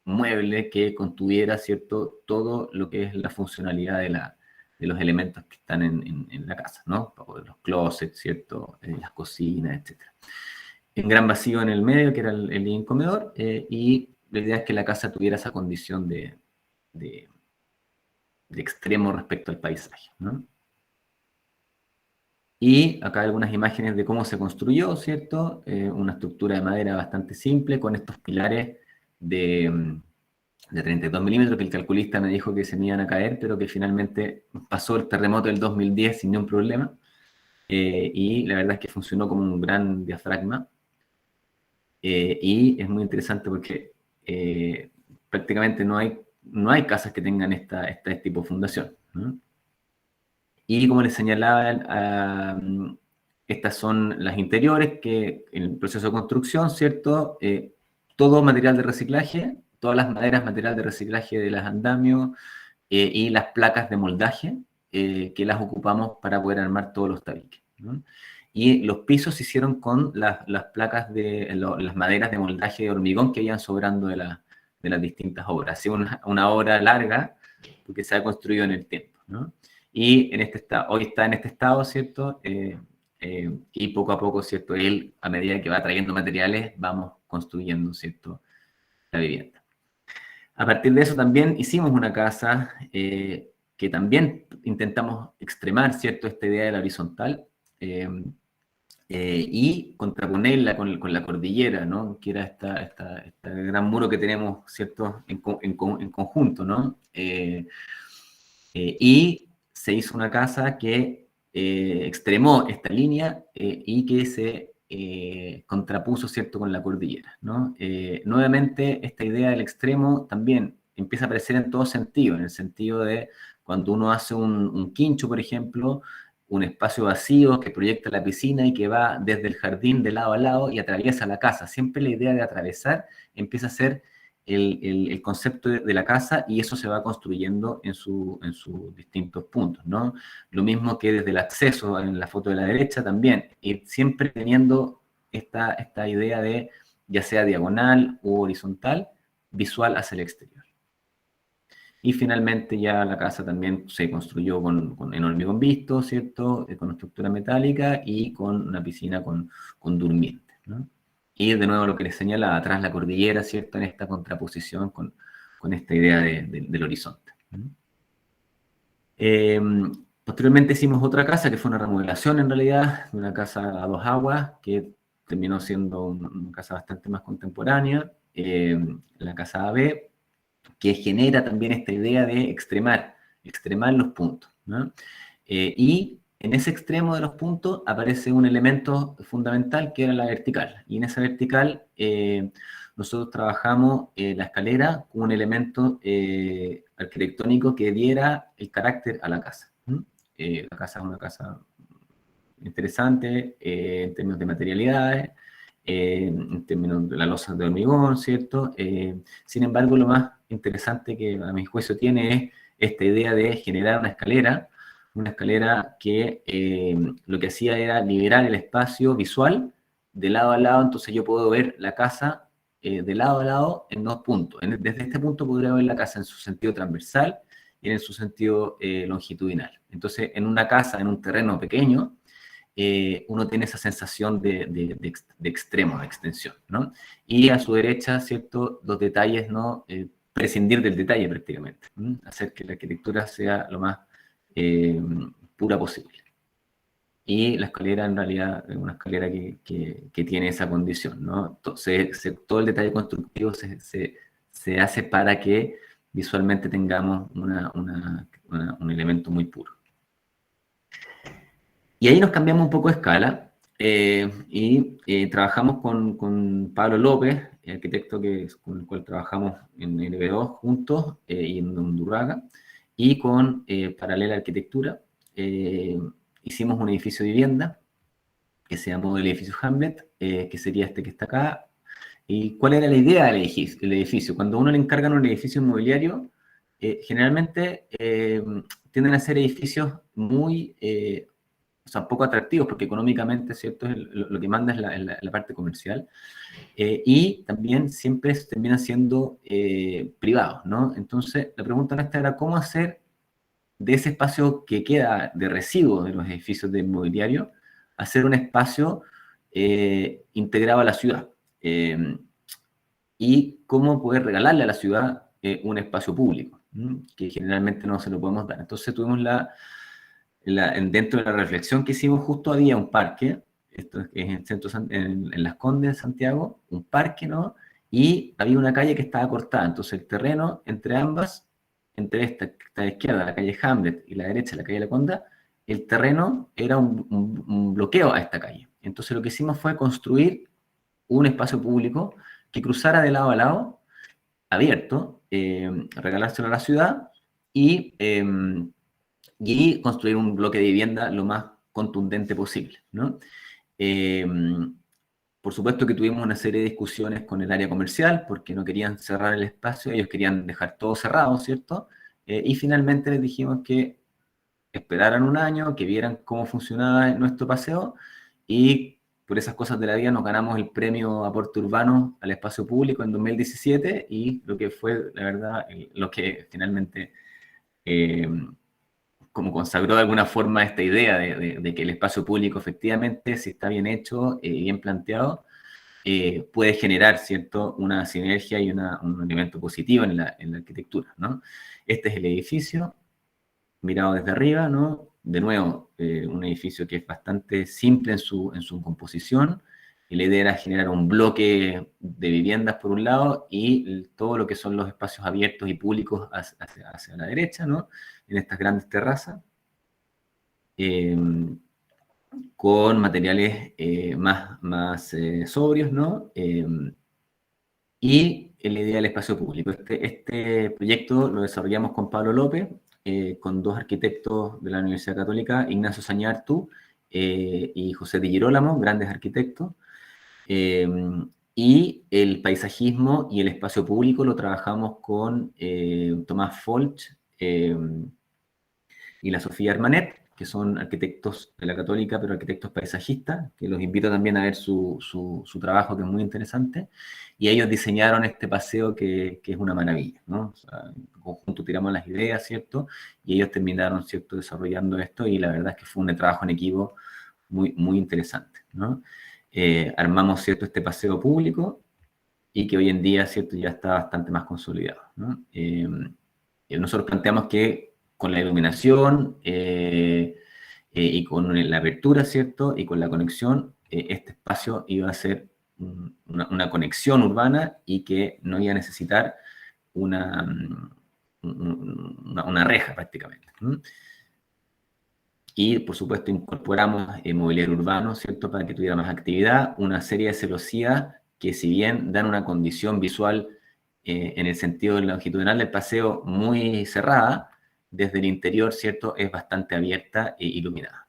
mueble que contuviera, ¿cierto?, todo lo que es la funcionalidad de los elementos que están en la casa, ¿no? Los closets, ¿cierto?, las cocinas, etc. Un gran vacío en el medio, que era el living comedor, y la idea es que la casa tuviera esa condición de extremo respecto al paisaje, ¿no? Y acá hay algunas imágenes de cómo se construyó, ¿cierto? Una estructura de madera bastante simple, con estos pilares de 32 milímetros, que el calculista me dijo que se me iban a caer, pero que finalmente pasó el terremoto del 2010 sin ningún problema. Y la verdad es que funcionó como un gran diafragma. Y es muy interesante porque prácticamente no hay casas que tengan este tipo de fundación, ¿no? Y como les señalaba, estas son las interiores, que en el proceso de construcción, ¿cierto? Todo material de reciclaje, todas las maderas, material de reciclaje de las andamios, y las placas de moldaje, que las ocupamos para poder armar todos los tabiques, ¿no? Y los pisos se hicieron con las placas las maderas de moldaje de hormigón que iban sobrando de las distintas obras. Ha sido una obra larga, porque se ha construido en el tiempo, ¿no? Y hoy está en este estado, ¿cierto? Y poco a poco, ¿cierto? Él, a medida que va trayendo materiales, vamos construyendo, ¿cierto?, la vivienda. A partir de eso también hicimos una casa que también intentamos extremar, ¿cierto?, esta idea de la horizontal, y contraponerla con la cordillera, ¿no?, que era este gran muro que tenemos, ¿cierto?, en conjunto, ¿no? Y se hizo una casa que extremó esta línea, y que se contrapuso, ¿cierto?, con la cordillera, ¿no? Nuevamente, esta idea del extremo también empieza a aparecer en todo sentido, en el sentido de cuando uno hace un quincho, por ejemplo, un espacio vacío que proyecta la piscina y que va desde el jardín de lado a lado y atraviesa la casa. Siempre la idea de atravesar empieza a ser el concepto de la casa, y eso se va construyendo en sus distintos puntos, ¿no? Lo mismo que desde el acceso en la foto de la derecha también, y siempre teniendo esta idea de, ya sea diagonal u horizontal, visual hacia el exterior. Y finalmente ya la casa también se construyó en hormigón visto, ¿cierto?, con estructura metálica y con una piscina con durmiente, ¿no? Y de nuevo lo que les señala, atrás la cordillera, ¿cierto?, en esta contraposición con esta idea del horizonte. Posteriormente hicimos otra casa, que fue una remodelación en realidad, de una casa a 2 aguas, que terminó siendo una casa bastante más contemporánea, la casa AB, que genera también esta idea de extremar los puntos, ¿no? Y en ese extremo de los puntos aparece un elemento fundamental, que era la vertical. Y en esa vertical nosotros trabajamos la escalera como un elemento arquitectónico que diera el carácter a la casa. La casa es una casa interesante en términos de materialidades, en términos de la losa de hormigón, ¿cierto? Sin embargo, lo más interesante que a mi juicio tiene es esta idea de generar una escalera que lo que hacía era liberar el espacio visual de lado a lado. Entonces yo puedo ver la casa de lado a lado en 2 puntos. Desde este punto podría ver la casa en su sentido transversal y en su sentido longitudinal. Entonces, en una casa, en un terreno pequeño, uno tiene esa sensación de extremo, de extensión, ¿no? Y a su derecha, ¿cierto? Los detalles, ¿no? Prescindir del detalle prácticamente, ¿no? Hacer que la arquitectura sea lo más pura posible. Y la escalera en realidad es una escalera que tiene esa condición, ¿no? Entonces, todo el detalle constructivo se hace para que visualmente tengamos un elemento muy puro. Y ahí nos cambiamos un poco de escala y trabajamos con Pablo López, el arquitecto con el cual trabajamos en LB2 juntos y en Undurraga, y con Paralela Arquitectura. Hicimos un edificio de vivienda que se llamó el edificio Hamlet, que sería este que está acá. ¿Y cuál era la idea del edificio? Cuando a uno le encargan un edificio inmobiliario, generalmente tienden a ser edificios muy, o sea, poco atractivos, porque económicamente, ¿cierto? Lo que manda es la parte comercial. Y también siempre terminan siendo privados, ¿no? Entonces, la pregunta nuestra era cómo hacer de ese espacio que queda de residuos de los edificios de inmobiliario, hacer un espacio integrado a la ciudad. Y cómo poder regalarle a la ciudad un espacio público, que generalmente no se lo podemos dar. Entonces tuvimos dentro de la reflexión que hicimos, justo había un parque, esto es en Las Condes, Santiago, un parque, ¿no? Y había una calle que estaba cortada, entonces el terreno entre ambas, entre esta que está a la izquierda, la calle Hamlet, y la derecha, la calle La Conda, el terreno era un bloqueo a esta calle. Entonces lo que hicimos fue construir un espacio público que cruzara de lado a lado, abierto, regalárselo a la ciudad y construir un bloque de vivienda lo más contundente posible, ¿no? Por supuesto que tuvimos una serie de discusiones con el área comercial, porque no querían cerrar el espacio, ellos querían dejar todo cerrado, ¿cierto? Y finalmente les dijimos que esperaran un año, que vieran cómo funcionaba nuestro paseo, y por esas cosas de la vida nos ganamos el premio Aporte Urbano al Espacio Público en 2017, y lo que fue, la verdad, lo que finalmente como consagró de alguna forma esta idea de que el espacio público efectivamente, si está bien hecho y bien planteado, puede generar, ¿cierto?, una sinergia y un elemento positivo en la arquitectura, ¿no? Este es el edificio, mirado desde arriba, ¿no? De nuevo, un edificio que es bastante simple en su composición, y la idea era generar un bloque de viviendas por un lado y todo lo que son los espacios abiertos y públicos hacia la derecha, ¿no? En estas grandes terrazas, con materiales más sobrios, ¿no? Y la idea del espacio público. Este proyecto lo desarrollamos con Pablo López, con dos arquitectos de la Universidad Católica, Ignacio Sañartu y José de Girolamo, grandes arquitectos. Y el paisajismo y el espacio público lo trabajamos con Tomás Folch y la Sofía Armanet, que son arquitectos de la Católica, pero arquitectos paisajistas, que los invito también a ver su trabajo, que es muy interesante. Y ellos diseñaron este paseo que es una maravilla, ¿no? O sea, en conjunto tiramos las ideas, ¿cierto? Y ellos terminaron, ¿cierto?, desarrollando esto, y la verdad es que fue un trabajo en equipo muy, muy interesante, ¿no? Armamos, ¿cierto?, este paseo público, y que hoy en día, ¿cierto?, ya está bastante más consolidado, ¿no? Nosotros planteamos que con la iluminación y con la apertura, ¿cierto?, y con la conexión, este espacio iba a ser una conexión urbana y que no iba a necesitar una reja prácticamente. Y, por supuesto, incorporamos mobiliario urbano, ¿cierto?, para que tuviera más actividad, una serie de celosías que, si bien dan una condición visual en el sentido longitudinal del paseo muy cerrada, desde el interior, ¿cierto?, es bastante abierta e iluminada.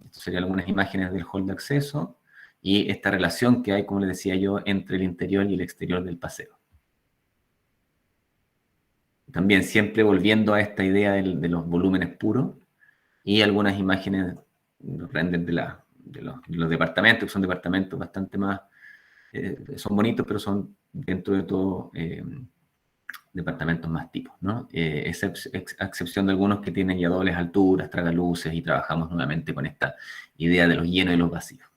Estas serían algunas imágenes del hall de acceso y esta relación que hay, como les decía yo, entre el interior y el exterior del paseo. También siempre volviendo a esta idea de los volúmenes puros, y algunas imágenes, los renders de los departamentos, que son departamentos bastante más, son bonitos, pero son dentro de todo departamentos más tipos, ¿no? A excepción de algunos que tienen ya dobles alturas, tragaluces, y trabajamos nuevamente con esta idea de los llenos y los vacíos.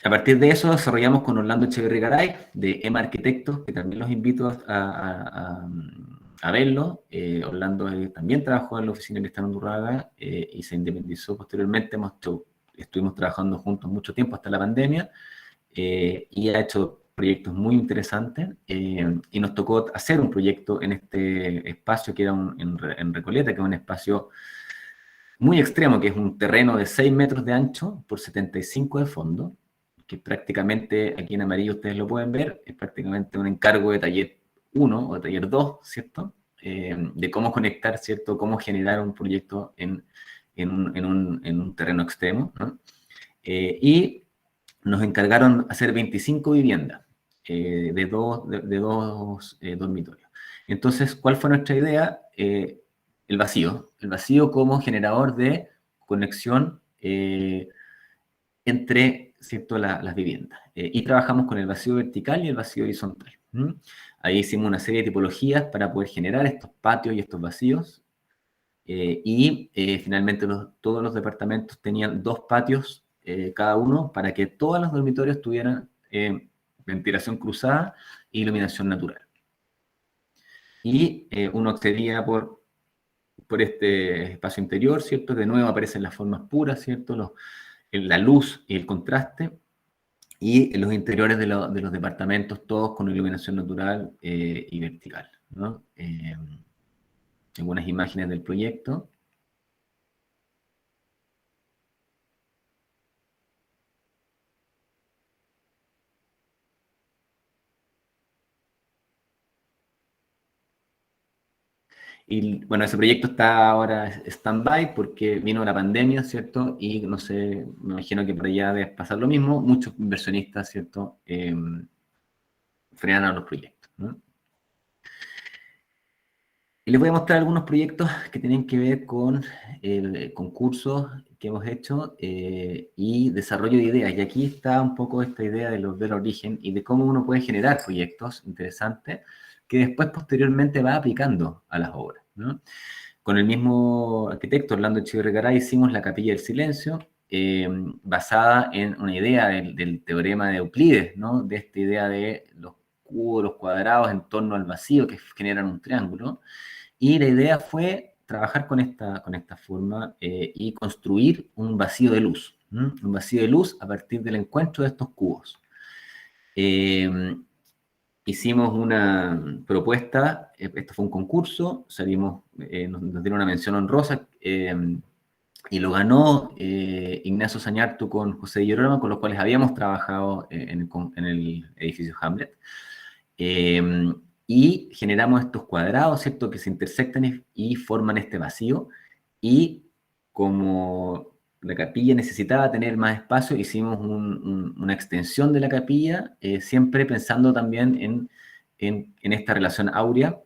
A partir de eso desarrollamos con Orlando Echeverry Garay, de EMA Arquitectos, que también los invito a verlo. Orlando también trabajó en la oficina que está en Undurraga y se independizó posteriormente. Estuvimos trabajando juntos mucho tiempo hasta la pandemia y ha hecho proyectos muy interesantes y nos tocó hacer un proyecto en este espacio que era en Recoleta, que es un espacio muy extremo, que es un terreno de 6 metros de ancho por 75 de fondo, que prácticamente, aquí en amarillo ustedes lo pueden ver, es prácticamente un encargo de taller 1 o de taller 2, ¿cierto? De cómo conectar, ¿cierto? Cómo generar un proyecto en un terreno extremo, ¿no? Y nos encargaron hacer 25 viviendas de dos dormitorios. Entonces, ¿cuál fue nuestra idea? El vacío como generador de conexión entre, ¿cierto?, las viviendas. Y trabajamos con el vacío vertical y el vacío horizontal. Ahí hicimos una serie de tipologías para poder generar estos patios y estos vacíos. Finalmente todos los departamentos tenían 2 patios cada uno para que todos los dormitorios tuvieran ventilación cruzada e iluminación natural. Y uno accedía por este espacio interior, ¿cierto? De nuevo aparecen las formas puras, ¿cierto? La luz y el contraste, y los interiores de los departamentos, todos con iluminación natural y vertical, ¿no? Algunas imágenes del proyecto. Y bueno, ese proyecto está ahora stand-by porque vino la pandemia, ¿cierto? Y no sé, me imagino que por allá debe pasar lo mismo. Muchos inversionistas, ¿cierto? Frenan los proyectos, ¿no? Y les voy a mostrar algunos proyectos que tienen que ver con concursos que hemos hecho y desarrollo de ideas. Y aquí está un poco esta idea de volver al origen y de cómo uno puede generar proyectos interesantes que después posteriormente va aplicando a las obras, ¿no? Con el mismo arquitecto, Orlando Echeverry Garay, hicimos la Capilla del Silencio, basada en una idea del teorema de Euclides, ¿no? De esta idea de los cubos, los cuadrados en torno al vacío que generan un triángulo. Y la idea fue trabajar con esta forma y construir un vacío de luz. Un vacío de luz a partir del encuentro de estos cubos. Hicimos una propuesta, esto fue un concurso, salimos, nos dieron una mención honrosa y lo ganó Ignacio Sañartu con José Guillermo, con los cuales habíamos trabajado en el edificio Hamlet. Y generamos estos cuadrados, ¿cierto?, que se intersectan y forman este vacío. Y como la capilla necesitaba tener más espacio, hicimos una extensión de la capilla, siempre pensando también en esta relación áurea,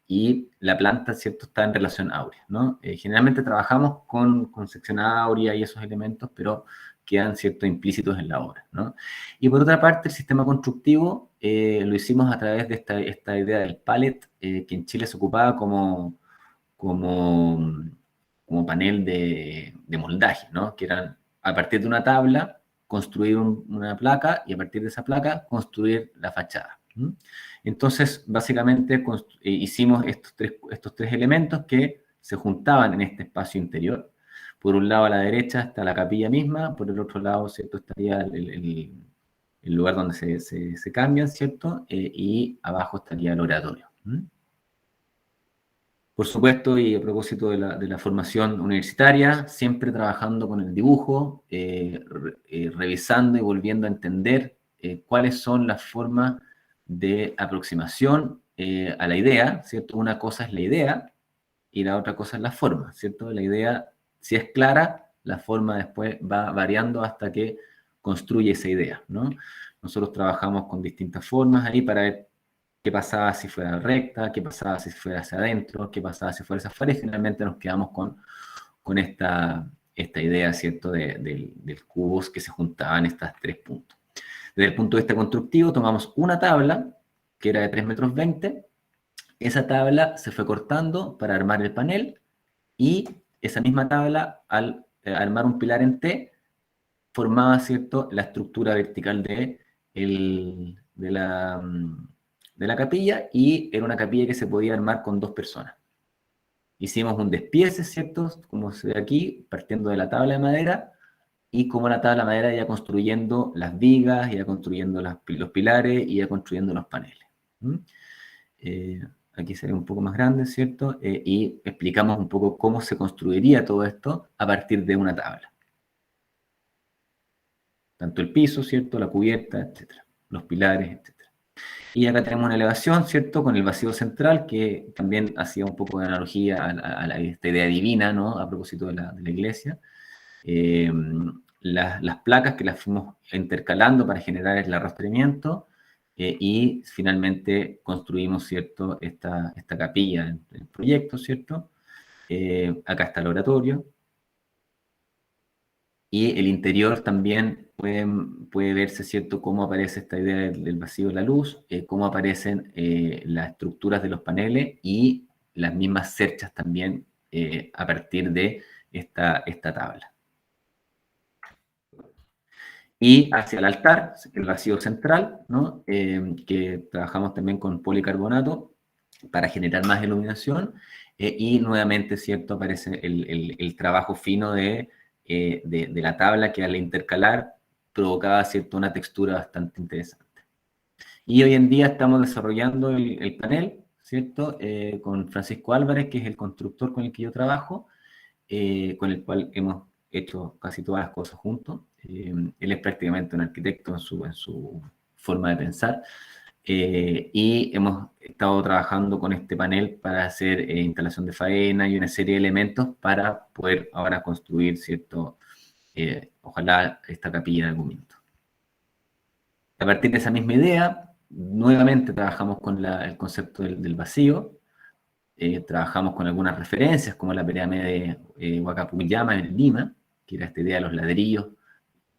y la planta, ¿cierto?, está en relación áurea, ¿no? Generalmente trabajamos con sección áurea y esos elementos, pero quedan, ¿cierto?, implícitos en la obra, ¿no? Y por otra parte, el sistema constructivo lo hicimos a través de esta idea del pallet, que en Chile se ocupaba como panel de moldaje, ¿no? Que eran, a partir de una tabla, construir una placa, y a partir de esa placa, construir la fachada. Entonces, básicamente, hicimos estos tres elementos que se juntaban en este espacio interior. Por un lado, a la derecha está la capilla misma, por el otro lado, ¿cierto?, estaría el lugar donde se cambian, ¿cierto? Y abajo estaría el oratorio. Por supuesto, y a propósito de la formación universitaria, siempre trabajando con el dibujo, revisando y volviendo a entender cuáles son las formas de aproximación a la idea, ¿cierto? Una cosa es la idea y la otra cosa es la forma, ¿cierto? La idea, si es clara, la forma después va variando hasta que construye esa idea, ¿no? Nosotros trabajamos con distintas formas ahí para ver qué pasaba si fuera recta, qué pasaba si fuera hacia adentro, qué pasaba si fuera hacia afuera, y finalmente nos quedamos con esta idea, ¿cierto?, del cubos que se juntaban estas 3 puntos. Desde el punto de vista constructivo, tomamos una tabla, que era de 3,20 m, esa tabla se fue cortando para armar el panel, y esa misma tabla, al armar un pilar en T, formaba, ¿cierto?, la estructura vertical de la capilla, y era una capilla que se podía armar con 2 personas. Hicimos un despiece, ¿cierto?, como se ve aquí, partiendo de la tabla de madera, y como la tabla de madera iba construyendo las vigas, iba construyendo los pilares, iba construyendo los paneles. Aquí sería un poco más grande, ¿cierto? Y explicamos un poco cómo se construiría todo esto a partir de una tabla. Tanto el piso, ¿cierto?, la cubierta, etcétera, los pilares, etcétera. Y acá tenemos una elevación, ¿cierto?, con el vacío central, que también hacía un poco de analogía a esta idea divina, ¿no?, a propósito de la iglesia. Las placas que las fuimos intercalando para generar el arrastramiento, y finalmente construimos, ¿cierto?, esta capilla en el proyecto, ¿cierto? Acá está el oratorio. Y el interior también puede verse, ¿cierto?, cómo aparece esta idea del vacío de la luz, cómo aparecen las estructuras de los paneles y las mismas cerchas también a partir de esta tabla. Y hacia el altar, el vacío central, ¿no?, que trabajamos también con policarbonato para generar más iluminación, y nuevamente, ¿cierto?, aparece el trabajo fino de la tabla, que al intercalar provocaba, ¿cierto?, una textura bastante interesante. Y hoy en día estamos desarrollando el panel, ¿cierto?, con Francisco Álvarez, que es el constructor con el que yo trabajo, con el cual hemos hecho casi todas las cosas juntos. Él es prácticamente un arquitecto en su forma de pensar, y hemos estado trabajando con este panel para hacer instalación de faena y una serie de elementos para poder ahora construir, ¿cierto?, ojalá esta capilla en algún momento. A partir de esa misma idea, nuevamente trabajamos con el concepto del vacío. Trabajamos con algunas referencias, como la pirámide de Huacapuyama en Lima, que era esta idea de los ladrillos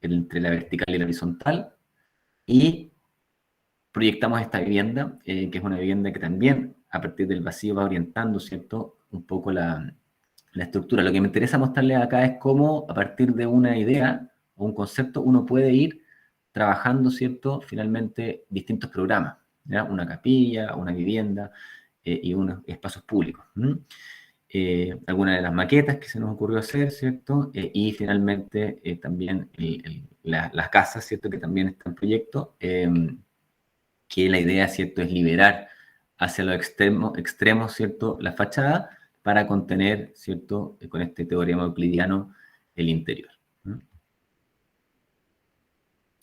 entre la vertical y la horizontal, y proyectamos esta vivienda, que es una vivienda que también, a partir del vacío, va orientando, ¿cierto?, un poco la estructura. Lo que me interesa mostrarles acá es cómo, a partir de una idea o un concepto, uno puede ir trabajando, ¿cierto?, finalmente distintos programas, ¿ya? Una capilla, una vivienda, y unos espacios públicos. Algunas de las maquetas que se nos ocurrió hacer, ¿cierto? Y finalmente también las casas, ¿cierto?, que también está en proyecto, que la idea, ¿cierto?, es liberar hacia los extremos, ¿cierto?, la fachada para contener, ¿cierto?, con este teorema euclidiano, el interior.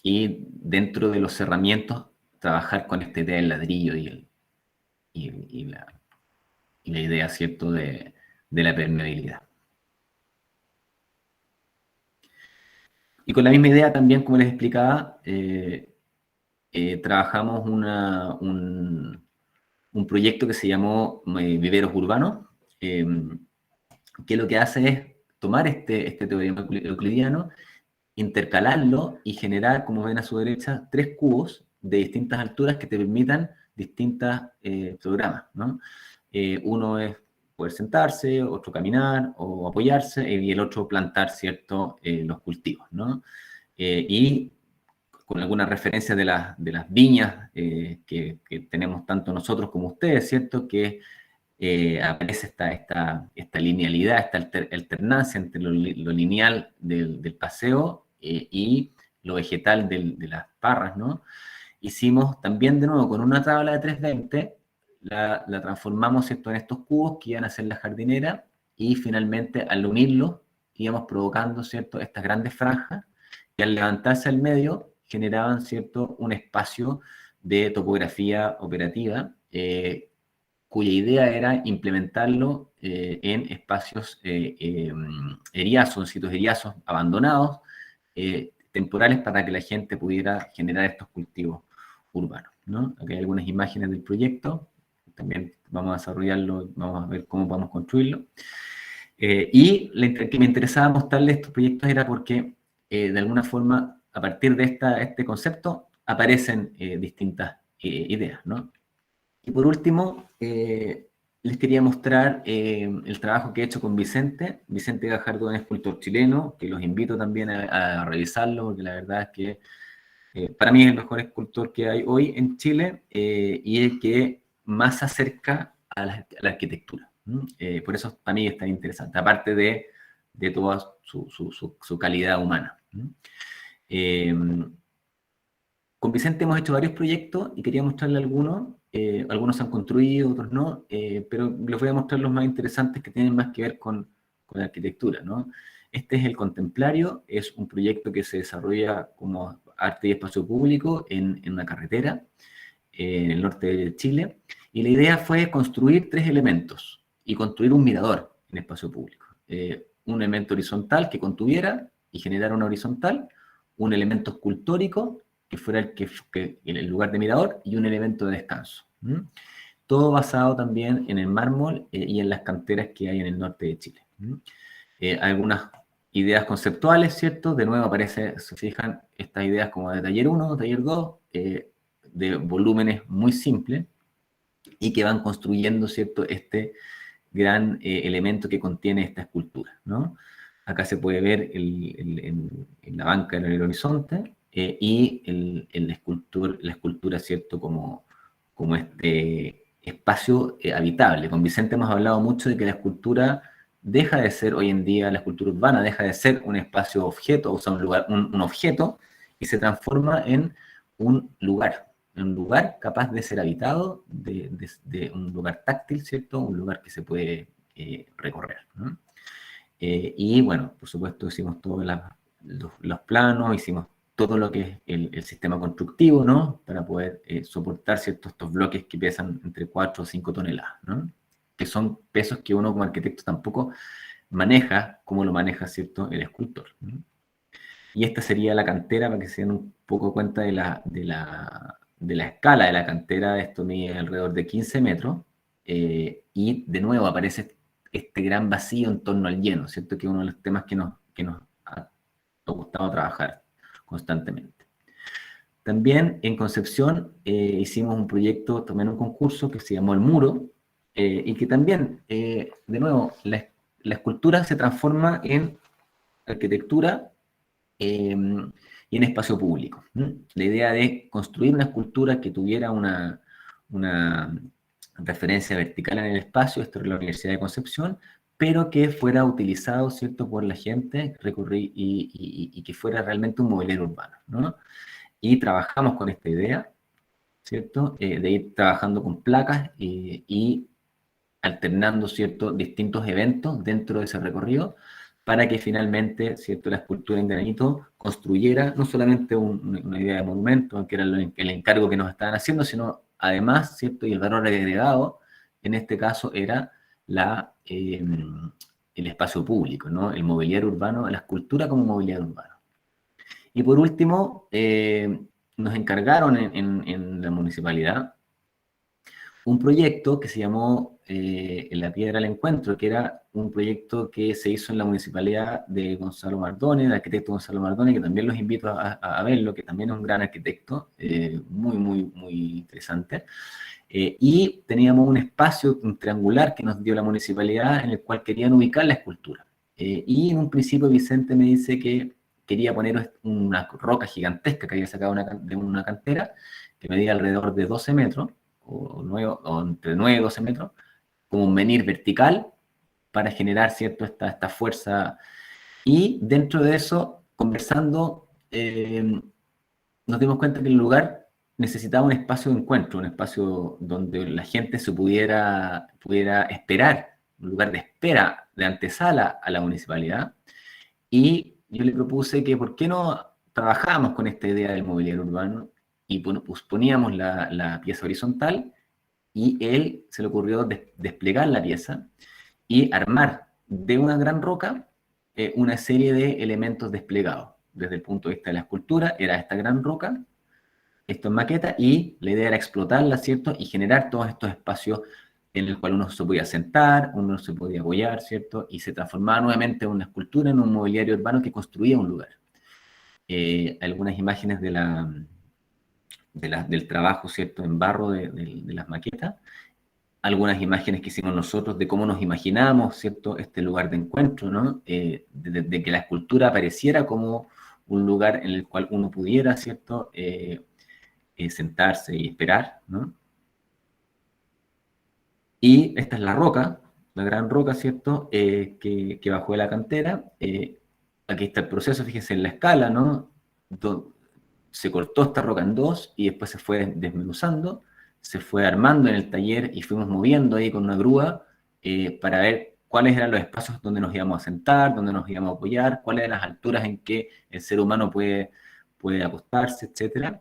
Y dentro de los cerramientos, trabajar con esta idea del ladrillo y la idea, ¿cierto?, de la permeabilidad. Y con la misma idea también, como les explicaba, trabajamos un proyecto que se llamó Viveros Urbanos, que lo que hace es tomar este teorema euclidiano, intercalarlo y generar, como ven a su derecha, 3 cubos de distintas alturas que te permitan distintos programas, ¿no? Uno es poder sentarse, otro caminar o apoyarse, y el otro plantar, ¿cierto?, los cultivos, ¿no? Y con algunas referencias de las viñas que tenemos tanto nosotros como ustedes, ¿cierto?, que aparece esta linealidad, esta alternancia entre lo lineal del paseo y lo vegetal de las parras, ¿no? Hicimos también, de nuevo, con una tabla de 320, la transformamos, ¿cierto?, en estos cubos que iban a ser la jardinera, y finalmente, al unirlos, íbamos provocando, ¿cierto?, estas grandes franjas, que al levantarse al medio, generaban, ¿cierto?, un espacio de topografía operativa, cuya idea era implementarlo en espacios eriazos, en sitios eriazos abandonados, temporales, para que la gente pudiera generar estos cultivos urbanos, ¿no? Aquí hay algunas imágenes del proyecto, también vamos a desarrollarlo, vamos a ver cómo vamos a construirlo. Y que me interesaba mostrarles estos proyectos era porque, de alguna forma, a partir de este concepto, aparecen distintas ideas, ¿no? Y por último, les quería mostrar el trabajo que he hecho con Vicente Gajardo, un escultor chileno, que los invito también a revisarlo, porque la verdad es que para mí es el mejor escultor que hay hoy en Chile y el que más se acerca a la arquitectura. Por eso para mí es tan interesante, aparte de toda su calidad humana. Con Vicente hemos hecho varios proyectos y quería mostrarle algunos. Algunos se han construido, otros no, pero les voy a mostrar los más interesantes que tienen más que ver con la arquitectura, ¿no? Este es el Contemplario, es un proyecto que se desarrolla como arte y espacio público en una carretera en el norte de Chile, y la idea fue construir 3 elementos y construir un mirador en espacio público. Un elemento horizontal que contuviera y generara una horizontal, un elemento escultórico que fuera el lugar de mirador y un elemento de descanso. Todo basado también en el mármol y en las canteras que hay en el norte de Chile. Algunas ideas conceptuales, ¿cierto? De nuevo aparece, se fijan, estas ideas como de taller 1, taller 2, de volúmenes muy simples y que van construyendo, ¿cierto?, este gran elemento que contiene esta escultura, ¿no? Acá se puede ver en la banca en el horizonte y la escultura, ¿cierto?, como este espacio habitable. Con Vicente hemos hablado mucho de que la escultura deja de ser hoy en día, la escultura urbana deja de ser un espacio objeto, o sea, un objeto, y se transforma en un lugar capaz de ser habitado, de un lugar táctil, ¿cierto? Un lugar que se puede recorrer, ¿no? Y bueno, por supuesto hicimos todos los planos, hicimos todo lo que es el sistema constructivo, ¿no? Para poder soportar, ¿cierto?, estos bloques que pesan entre 4 o 5 toneladas, ¿no? Que son pesos que uno como arquitecto tampoco maneja como lo maneja, ¿cierto?, el escultor, ¿no? Y esta sería la cantera, para que se den un poco cuenta de la escala de la cantera. Esto mide alrededor de 15 metros, y de nuevo aparece este gran vacío en torno al lleno, ¿cierto?, que es uno de los temas que nos ha gustado trabajar constantemente. También en Concepción hicimos un proyecto, también un concurso que se llamó El Muro, y que también, de nuevo, la escultura se transforma en arquitectura y en espacio público. La idea de construir una escultura que tuviera una referencia vertical en el espacio, esto es la Universidad de Concepción, pero que fuera utilizado, ¿cierto?, por la gente, y que fuera realmente un mobiliario urbano, ¿no? Y trabajamos con esta idea, ¿cierto?, de ir trabajando con placas y alternando, ¿cierto?, distintos eventos dentro de ese recorrido, para que finalmente, ¿cierto?, la escultura en granito construyera no solamente una idea de monumento, que era el encargo que nos estaban haciendo, sino además, ¿cierto?, y el valor agregado, en este caso, era el espacio público, ¿no?, el mobiliario urbano, la escultura como mobiliario urbano. Y por último, nos encargaron en la municipalidad un proyecto que se llamó La Piedra al Encuentro, que era un proyecto que se hizo en la municipalidad de Gonzalo Mardone, el arquitecto Gonzalo Mardone, que también los invito a verlo, que también es un gran arquitecto, muy, muy, muy interesante. Y teníamos un espacio triangular que nos dio la municipalidad en el cual querían ubicar la escultura. Y en un principio Vicente me dice que quería poner una roca gigantesca que había sacado de una cantera, que medía alrededor de 12 metros, o entre 9 y 12 metros, como un menhir vertical para generar, ¿cierto?, esta fuerza. Y dentro de eso, conversando, nos dimos cuenta que el lugar necesitaba un espacio de encuentro, un espacio donde la gente se pudiera esperar, un lugar de espera, de antesala a la municipalidad. Y yo le propuse que por qué no trabajábamos con esta idea del mobiliario urbano y pues poníamos la pieza horizontal, y él se le ocurrió desplegar la pieza y armar de una gran roca una serie de elementos desplegados. Desde el punto de vista de la escultura, era esta gran roca, esto en maqueta, y la idea era explotarla, ¿cierto?, y generar todos estos espacios en el cual uno se podía sentar, uno se podía apoyar, ¿cierto?, y se transformaba nuevamente en una escultura, en un mobiliario urbano que construía un lugar. Algunas imágenes de del trabajo, ¿cierto?, en barro de las maquetas, algunas imágenes que hicimos nosotros de cómo nos imaginamos, ¿cierto?, este lugar de encuentro, ¿no? De que la escultura apareciera como un lugar en el cual uno pudiera, ¿cierto?, sentarse y esperar, ¿no? Y esta es la roca, la gran roca, ¿cierto?, que bajó de la cantera. Aquí está el proceso, fíjense en la escala, ¿no? Se cortó esta roca en dos y después se fue desmenuzando, se fue armando en el taller y fuimos moviendo ahí con una grúa para ver cuáles eran los espacios donde nos íbamos a sentar, donde nos íbamos a apoyar, cuáles eran las alturas en que el ser humano puede acostarse, etc.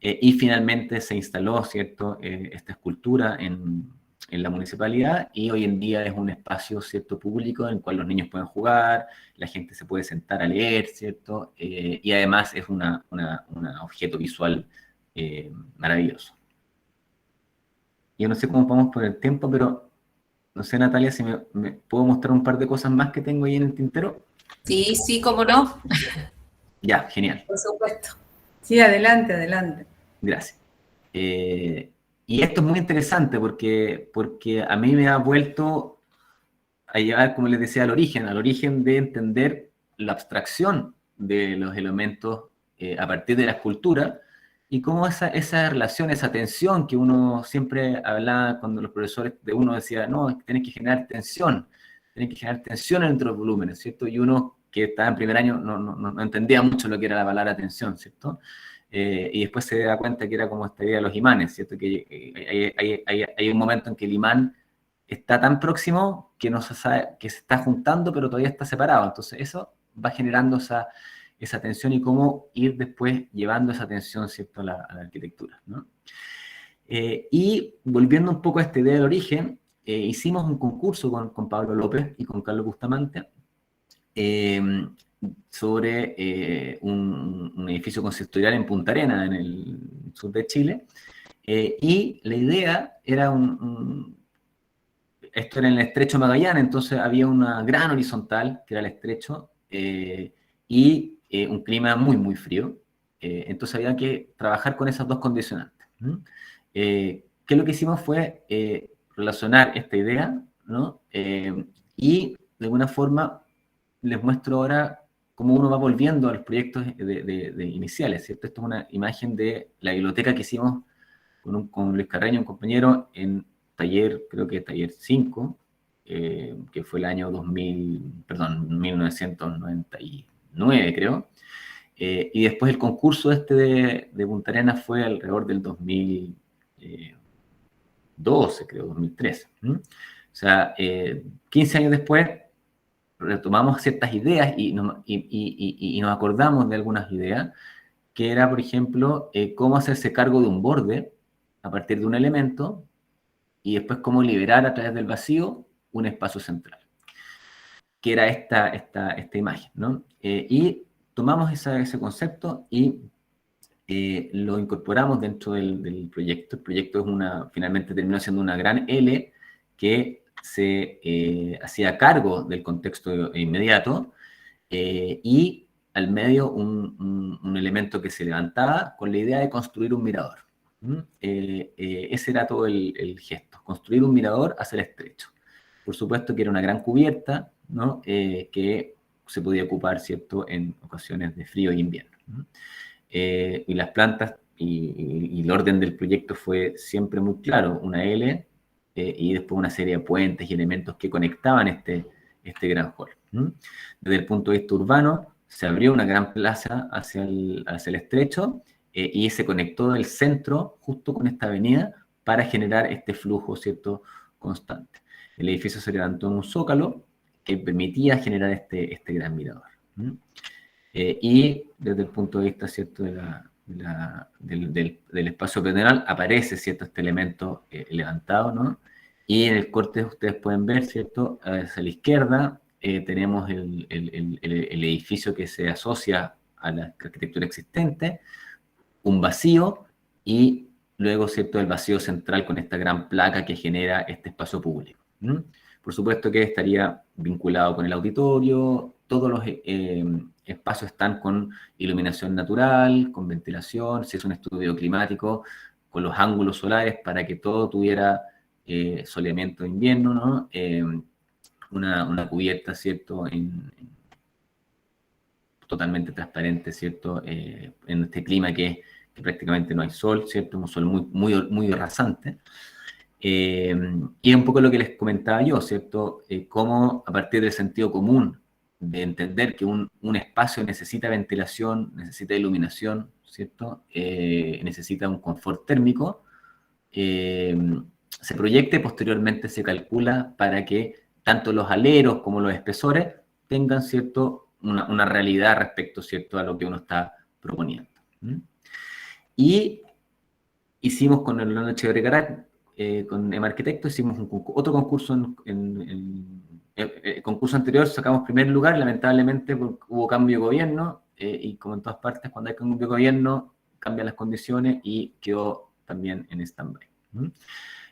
Y finalmente se instaló, ¿cierto?, esta escultura en la municipalidad, y hoy en día es un espacio, ¿cierto?, público en el cual los niños pueden jugar, la gente se puede sentar a leer, ¿cierto? Y además es un objeto visual maravilloso. Yo no sé cómo vamos por el tiempo, pero no sé, Natalia, si me puedo mostrar un par de cosas más que tengo ahí en el tintero. Sí, sí, cómo no, Ya, genial. por supuesto. Sí, adelante, adelante. Gracias. Y esto es muy interesante porque a mí me ha vuelto a llevar, como les decía, al origen de entender la abstracción de los elementos a partir de la escultura, y cómo esa relación, esa tensión que uno siempre hablaba cuando los profesores de uno decían, no, tenés que generar tensión entre los volúmenes, ¿cierto? Y uno que estaba en primer año no entendía mucho lo que era la palabra tensión, ¿cierto? Y después se da cuenta que era como esta idea de los imanes, ¿cierto? Que hay un momento en que el imán está tan próximo que no se sabe, que se está juntando, pero todavía está separado. Entonces eso va generando esa tensión, y cómo ir después llevando esa tensión, ¿cierto?, a la arquitectura, ¿no? Y volviendo un poco a esta idea del origen, hicimos un concurso con Pablo López y con Carlos Bustamante sobre un edificio consistorial en Punta Arenas, en el sur de Chile, y la idea era esto era en el estrecho Magallanes, entonces había una gran horizontal, que era el estrecho, y un clima muy, muy frío. Entonces había que trabajar con esas dos condicionantes. Que lo que hicimos fue relacionar esta idea, ¿no? Y de alguna forma les muestro ahora cómo uno va volviendo a los proyectos de iniciales, ¿cierto? Esto es una imagen de la biblioteca que hicimos con Luis Carreño, un compañero, en taller, creo que taller 5, que fue el año 1999, creo. Y después el concurso de Punta Arenas fue alrededor del 2012, creo, 2013. O sea, 15 años después retomamos ciertas ideas y nos acordamos de algunas ideas, que era, por ejemplo, cómo hacerse cargo de un borde a partir de un elemento, y después cómo liberar a través del vacío un espacio central, que era esta imagen, ¿no? Y tomamos ese concepto y lo incorporamos dentro del proyecto. El proyecto finalmente terminó siendo una gran L que se hacía cargo del contexto inmediato, y al medio un elemento que se levantaba con la idea de construir un mirador. Ese era todo el gesto, construir un mirador hacia el estrecho. Por supuesto que era una gran cubierta, ¿no? Que se podía ocupar, ¿cierto?, en ocasiones de frío e invierno. Y las plantas y el orden del proyecto fue siempre muy claro, una L y después una serie de puentes y elementos que conectaban este gran hall. Desde el punto de vista urbano, se abrió una gran plaza hacia el estrecho, y se conectó el centro justo con esta avenida para generar este flujo, ¿cierto?, constante. El edificio se levantó en un zócalo que permitía generar este gran mirador. Y desde el punto de vista, ¿cierto?, del espacio peatonal aparece, ¿cierto?, este elemento levantado, ¿no? Y en el corte ustedes pueden ver, ¿cierto?, hacia la izquierda tenemos el edificio que se asocia a la arquitectura existente, un vacío, y luego, ¿cierto?, el vacío central con esta gran placa que genera este espacio público. Por supuesto que estaría vinculado con el auditorio, todos los espacios están con iluminación natural, con ventilación, si es un estudio climático, con los ángulos solares para que todo tuviera soleamiento de invierno, ¿no? Una cubierta, ¿cierto? Totalmente transparente, ¿cierto? En este clima que prácticamente no hay sol, ¿cierto? Un sol muy rasante. Y es un poco lo que les comentaba yo, ¿cierto? Cómo a partir del sentido común, de entender que un espacio necesita ventilación, necesita iluminación, ¿cierto? Necesita un confort térmico, se proyecta y posteriormente se calcula para que tanto los aleros como los espesores tengan, ¿cierto? Una realidad respecto, ¿cierto? A lo que uno está proponiendo. Y hicimos con el Leonardo Echeverría con EMA Arquitecto, hicimos otro concurso el concurso anterior sacamos primer lugar, lamentablemente hubo cambio de gobierno, y como en todas partes, cuando hay cambio de gobierno, cambian las condiciones y quedó también en stand-by.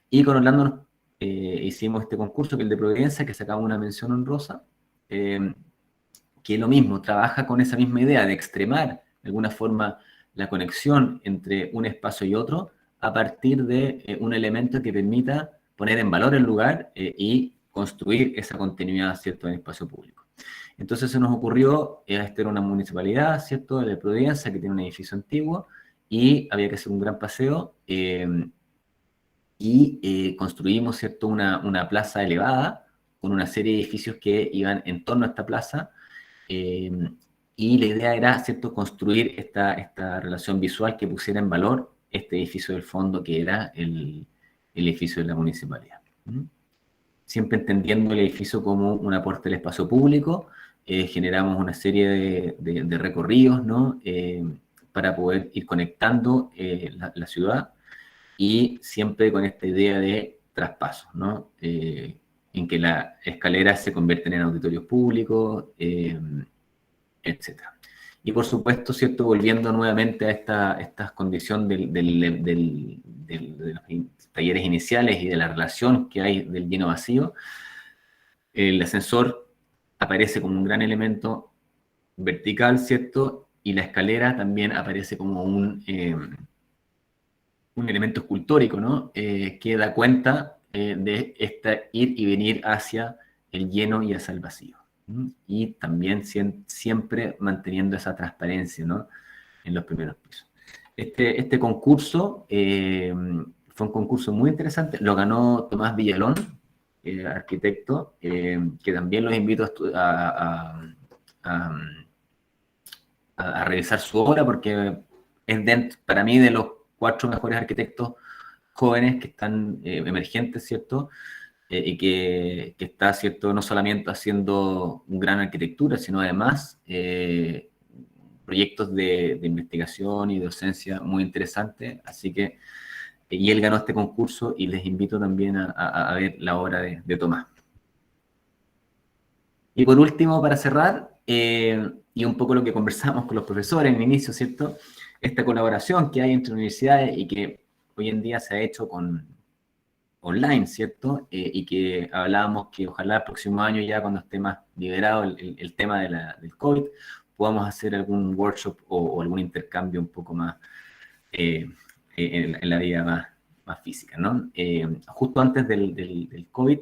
Y con Orlando hicimos este concurso, que es el de Providencia, que sacamos una mención honrosa, que lo mismo, trabaja con esa misma idea de extremar, de alguna forma, la conexión entre un espacio y otro, a partir de un elemento que permita poner en valor el lugar y construir esa continuidad, ¿cierto?, en el espacio público. Entonces se nos ocurrió, esta era una municipalidad, ¿cierto?, de Providencia, que tiene un edificio antiguo, y había que hacer un gran paseo, construimos, ¿cierto?, una plaza elevada, con una serie de edificios que iban en torno a esta plaza, y la idea era, ¿cierto?, construir esta relación visual que pusiera en valor este edificio del fondo, que era el edificio de la municipalidad. Siempre entendiendo el edificio como un aporte al espacio público, generamos una serie de recorridos, ¿no? Para poder ir conectando la ciudad, y siempre con esta idea de traspaso, ¿no? En que las escaleras se convierten en auditorios públicos, etc. Y por supuesto, ¿cierto?, volviendo nuevamente a esta condición de los talleres iniciales y de la relación que hay del lleno vacío, el ascensor aparece como un gran elemento vertical, ¿cierto? Y la escalera también aparece como un elemento escultórico, ¿no? Que da cuenta de esta ir y venir hacia el lleno y hacia el vacío. Y también siempre manteniendo esa transparencia, ¿no?, en los primeros pisos. Este concurso fue un concurso muy interesante, lo ganó Tomás Villalón, arquitecto, que también los invito a revisar su obra, porque es para mí de los 4 mejores arquitectos jóvenes que están emergentes, ¿cierto?, y que está, ¿cierto?, no solamente haciendo una gran arquitectura, sino además proyectos de investigación y docencia muy interesantes. Así que, y él ganó este concurso, y les invito también a ver la obra de Tomás. Y por último, para cerrar, y un poco lo que conversamos con los profesores en el inicio, ¿cierto?, esta colaboración que hay entre universidades y que hoy en día se ha hecho online, ¿cierto? Y que hablábamos que ojalá el próximo año, ya cuando esté más liberado el tema del COVID, podamos hacer algún workshop o algún intercambio un poco más en la vida más física, ¿no? Justo antes del COVID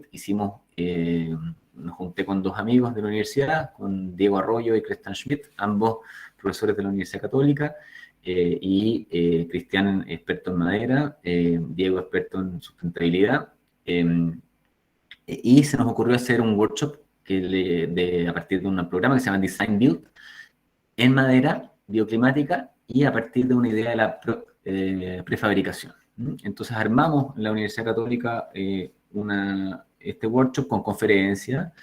me junté con 2 amigos de la universidad, con Diego Arroyo y Cristian Schmidt, ambos profesores de la Universidad Católica, y Cristian, experto en madera, Diego, experto en sustentabilidad, y se nos ocurrió hacer un workshop a partir de un programa que se llama Design Build, en madera bioclimática, y a partir de una idea de la prefabricación. Entonces armamos en la Universidad Católica este workshop con conferencia,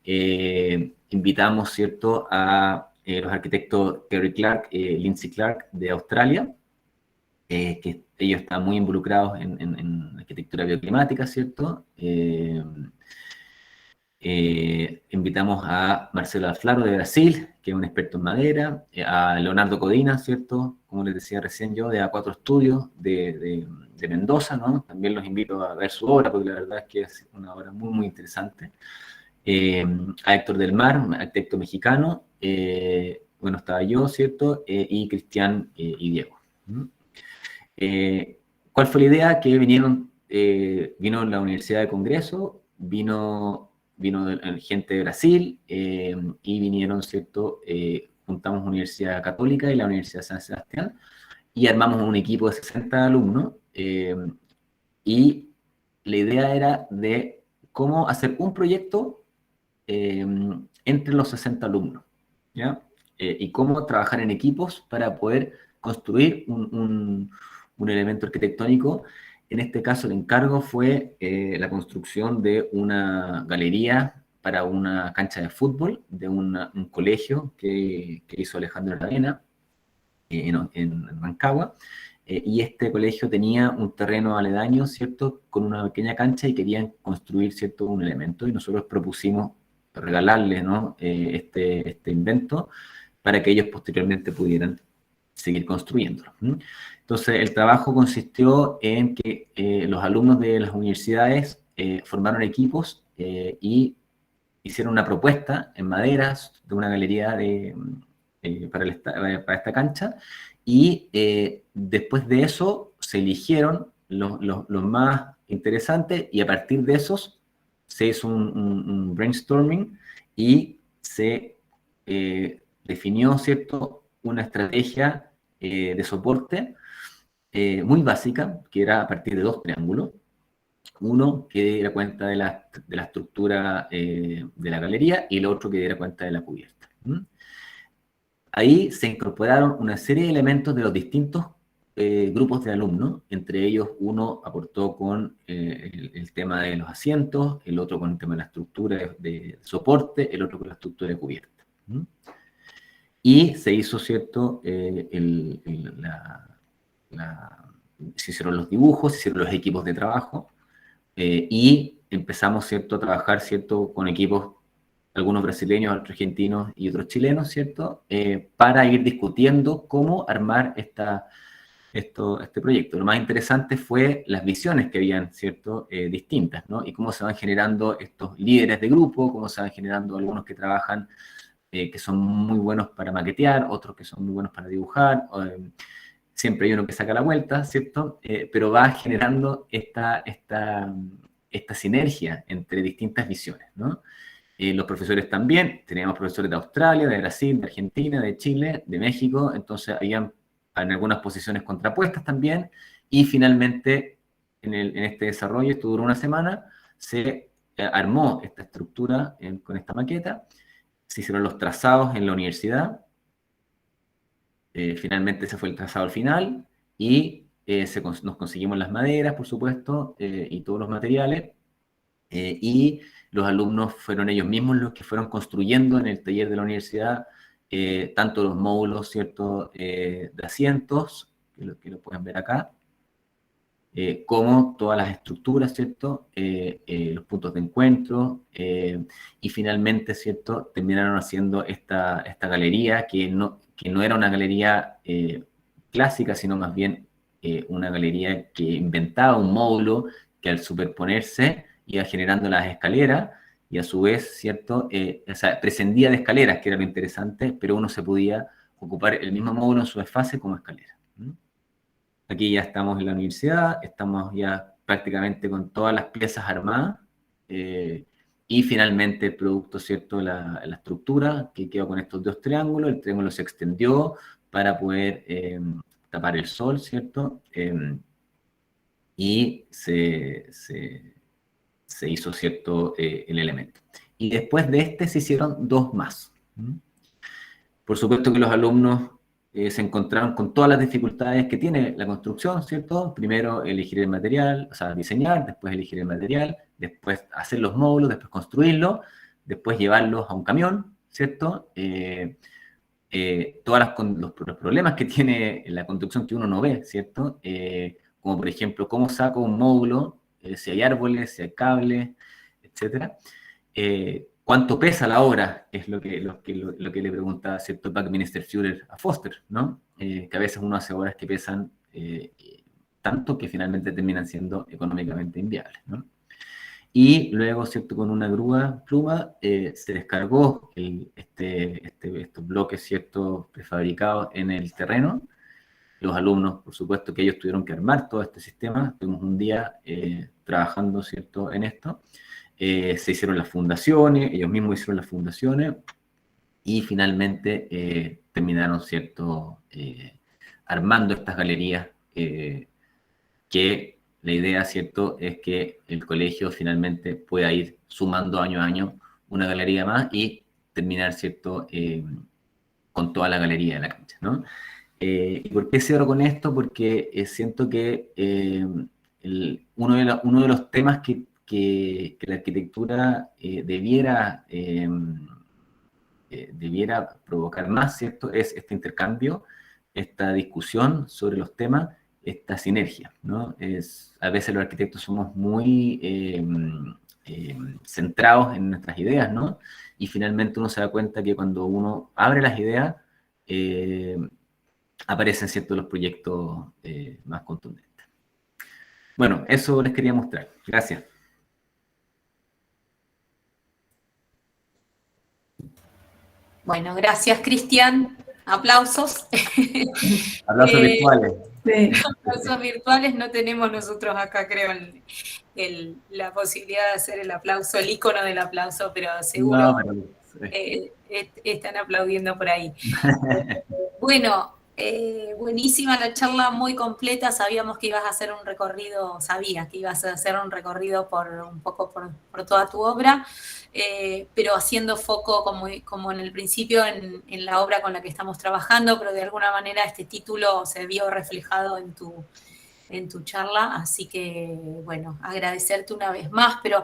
invitamos, ¿cierto?, a los arquitectos Kerry Clark, Lindsay Clark de Australia, que ellos están muy involucrados en arquitectura bioclimática, ¿cierto? Invitamos a Marcelo Alfaro de Brasil, que es un experto en madera, a Leonardo Codina, ¿cierto?, como les decía recién yo, de A4 Studios de Mendoza, ¿no? También los invito a ver su obra, porque la verdad es que es una obra muy, muy interesante. A Héctor del Mar, un arquitecto mexicano, bueno, estaba yo, ¿cierto? Y Cristian y Diego. ¿Cuál fue la idea? Que vino la Universidad de Congreso, vino gente de Brasil, y vinieron, ¿cierto? Juntamos Universidad Católica y la Universidad de San Sebastián, y armamos un equipo de 60 alumnos, y la idea era de cómo hacer un proyecto entre los 60 alumnos, ¿ya? Y cómo trabajar en equipos para poder construir un elemento arquitectónico. En este caso, el encargo fue la construcción de una galería para una cancha de fútbol de un colegio que hizo Alejandro Aravena en Rancagua. Y este colegio tenía un terreno aledaño, ¿cierto?, con una pequeña cancha, y querían construir, ¿cierto?, un elemento, y nosotros propusimos regalarles, ¿no?, este invento para que ellos posteriormente pudieran seguir construyéndolo. Entonces, el trabajo consistió en que los alumnos de las universidades formaron equipos y hicieron una propuesta en maderas de una galería para esta cancha, y después de eso se eligieron los más interesantes, y a partir de esos se hizo un brainstorming y se definió, ¿cierto?, una estrategia de soporte muy básica, que era a partir de 2 triángulos. Uno que diera cuenta de la estructura de la galería, y el otro que diera cuenta de la cubierta. Ahí se incorporaron una serie de elementos de los distintos grupos de alumnos. Entre ellos, uno aportó con el tema de los asientos, el otro con el tema de la estructura de soporte, el otro con la estructura de cubierta. Y se hizo, ¿cierto?, se hicieron los dibujos, se hicieron los equipos de trabajo, y empezamos, ¿cierto?, a trabajar, ¿cierto?, con equipos, algunos brasileños, otros argentinos y otros chilenos, ¿cierto?, para ir discutiendo cómo armar este proyecto. Lo más interesante fue las visiones que habían, ¿cierto?, distintas, ¿no? Y cómo se van generando estos líderes de grupo, cómo se van generando algunos que trabajan, que son muy buenos para maquetear, otros que son muy buenos para dibujar. Siempre hay uno que saca la vuelta, ¿cierto? Pero va generando esta sinergia entre distintas visiones, ¿no? Los profesores también, teníamos profesores de Australia, de Brasil, de Argentina, de Chile, de México, entonces habían en algunas posiciones contrapuestas también, y finalmente en este desarrollo, esto duró una semana, se armó esta estructura con esta maqueta, se hicieron los trazados en la universidad. Finalmente ese fue el trazado al final, y nos conseguimos las maderas, por supuesto, y todos los materiales, y los alumnos fueron ellos mismos los que fueron construyendo en el taller de la universidad tanto los módulos, ¿cierto?, de asientos, que lo pueden ver acá, como todas las estructuras, ¿cierto?, los puntos de encuentro, y finalmente, ¿cierto?, terminaron haciendo esta galería que no era una galería clásica, sino más bien una galería que inventaba un módulo que al superponerse iba generando las escaleras, y a su vez, ¿cierto?, o sea, prescindía de escaleras, que era lo interesante, pero uno se podía ocupar el mismo módulo en su desfase como escalera. Aquí ya estamos en la universidad, estamos ya prácticamente con todas las piezas armadas, y finalmente el producto, ¿cierto?, la estructura que quedó con estos 2 triángulos. El triángulo se extendió para poder tapar el sol, ¿cierto? Y se hizo, ¿cierto?, el elemento. Y después de este se hicieron 2 más. Por supuesto que los alumnos se encontraron con todas las dificultades que tiene la construcción, ¿cierto? Primero elegir el material, o sea, diseñar, después elegir el material, después hacer los módulos, después construirlos, después llevarlos a un camión, ¿cierto? Todos los problemas que tiene la construcción que uno no ve, ¿cierto? Como por ejemplo, cómo saco un módulo, si hay árboles, si hay cables, etc. ¿Cuánto pesa la obra? Es lo que le pregunta, ¿cierto?, Buckminster Fuller a Foster, ¿no? Que a veces uno hace obras que pesan tanto que finalmente terminan siendo económicamente inviables, ¿no? y luego, ¿cierto?, con una grúa pluma se descargó estos bloques, ¿cierto?, prefabricados en el terreno. Los alumnos, por supuesto, que ellos tuvieron que armar todo este sistema. Estuvimos un día trabajando, ¿cierto?, en esto. Se hicieron las fundaciones, ellos mismos hicieron las fundaciones, y finalmente terminaron, ¿cierto?, armando estas galerías, que la idea, ¿cierto?, es que el colegio finalmente pueda ir sumando año a año una galería más y terminar, ¿cierto?, con toda la galería de la cancha, ¿no? ¿Y por qué cierro con esto? Porque siento que uno de los temas que la arquitectura debiera provocar más, ¿cierto?, es este intercambio, esta discusión sobre los temas, esta sinergia, ¿no? A veces los arquitectos somos muy centrados en nuestras ideas, ¿no? Y finalmente uno se da cuenta que cuando uno abre las ideas, aparecen, ¿cierto?, los proyectos más contundentes. Bueno, eso les quería mostrar. Gracias. Bueno, gracias, Cristian. Aplausos. Aplausos virtuales. Sí. Aplausos virtuales no tenemos nosotros acá, creo, la posibilidad de hacer el aplauso, el icono del aplauso, pero seguro No, pero, están aplaudiendo por ahí. Bueno, buenísima la charla, muy completa. Sabíamos que ibas a hacer un recorrido, sabía que ibas a hacer un recorrido un poco por toda tu obra, pero haciendo foco, como en el principio, en la obra con la que estamos trabajando, pero de alguna manera este título se vio reflejado en tu charla, así que, bueno, agradecerte una vez más, pero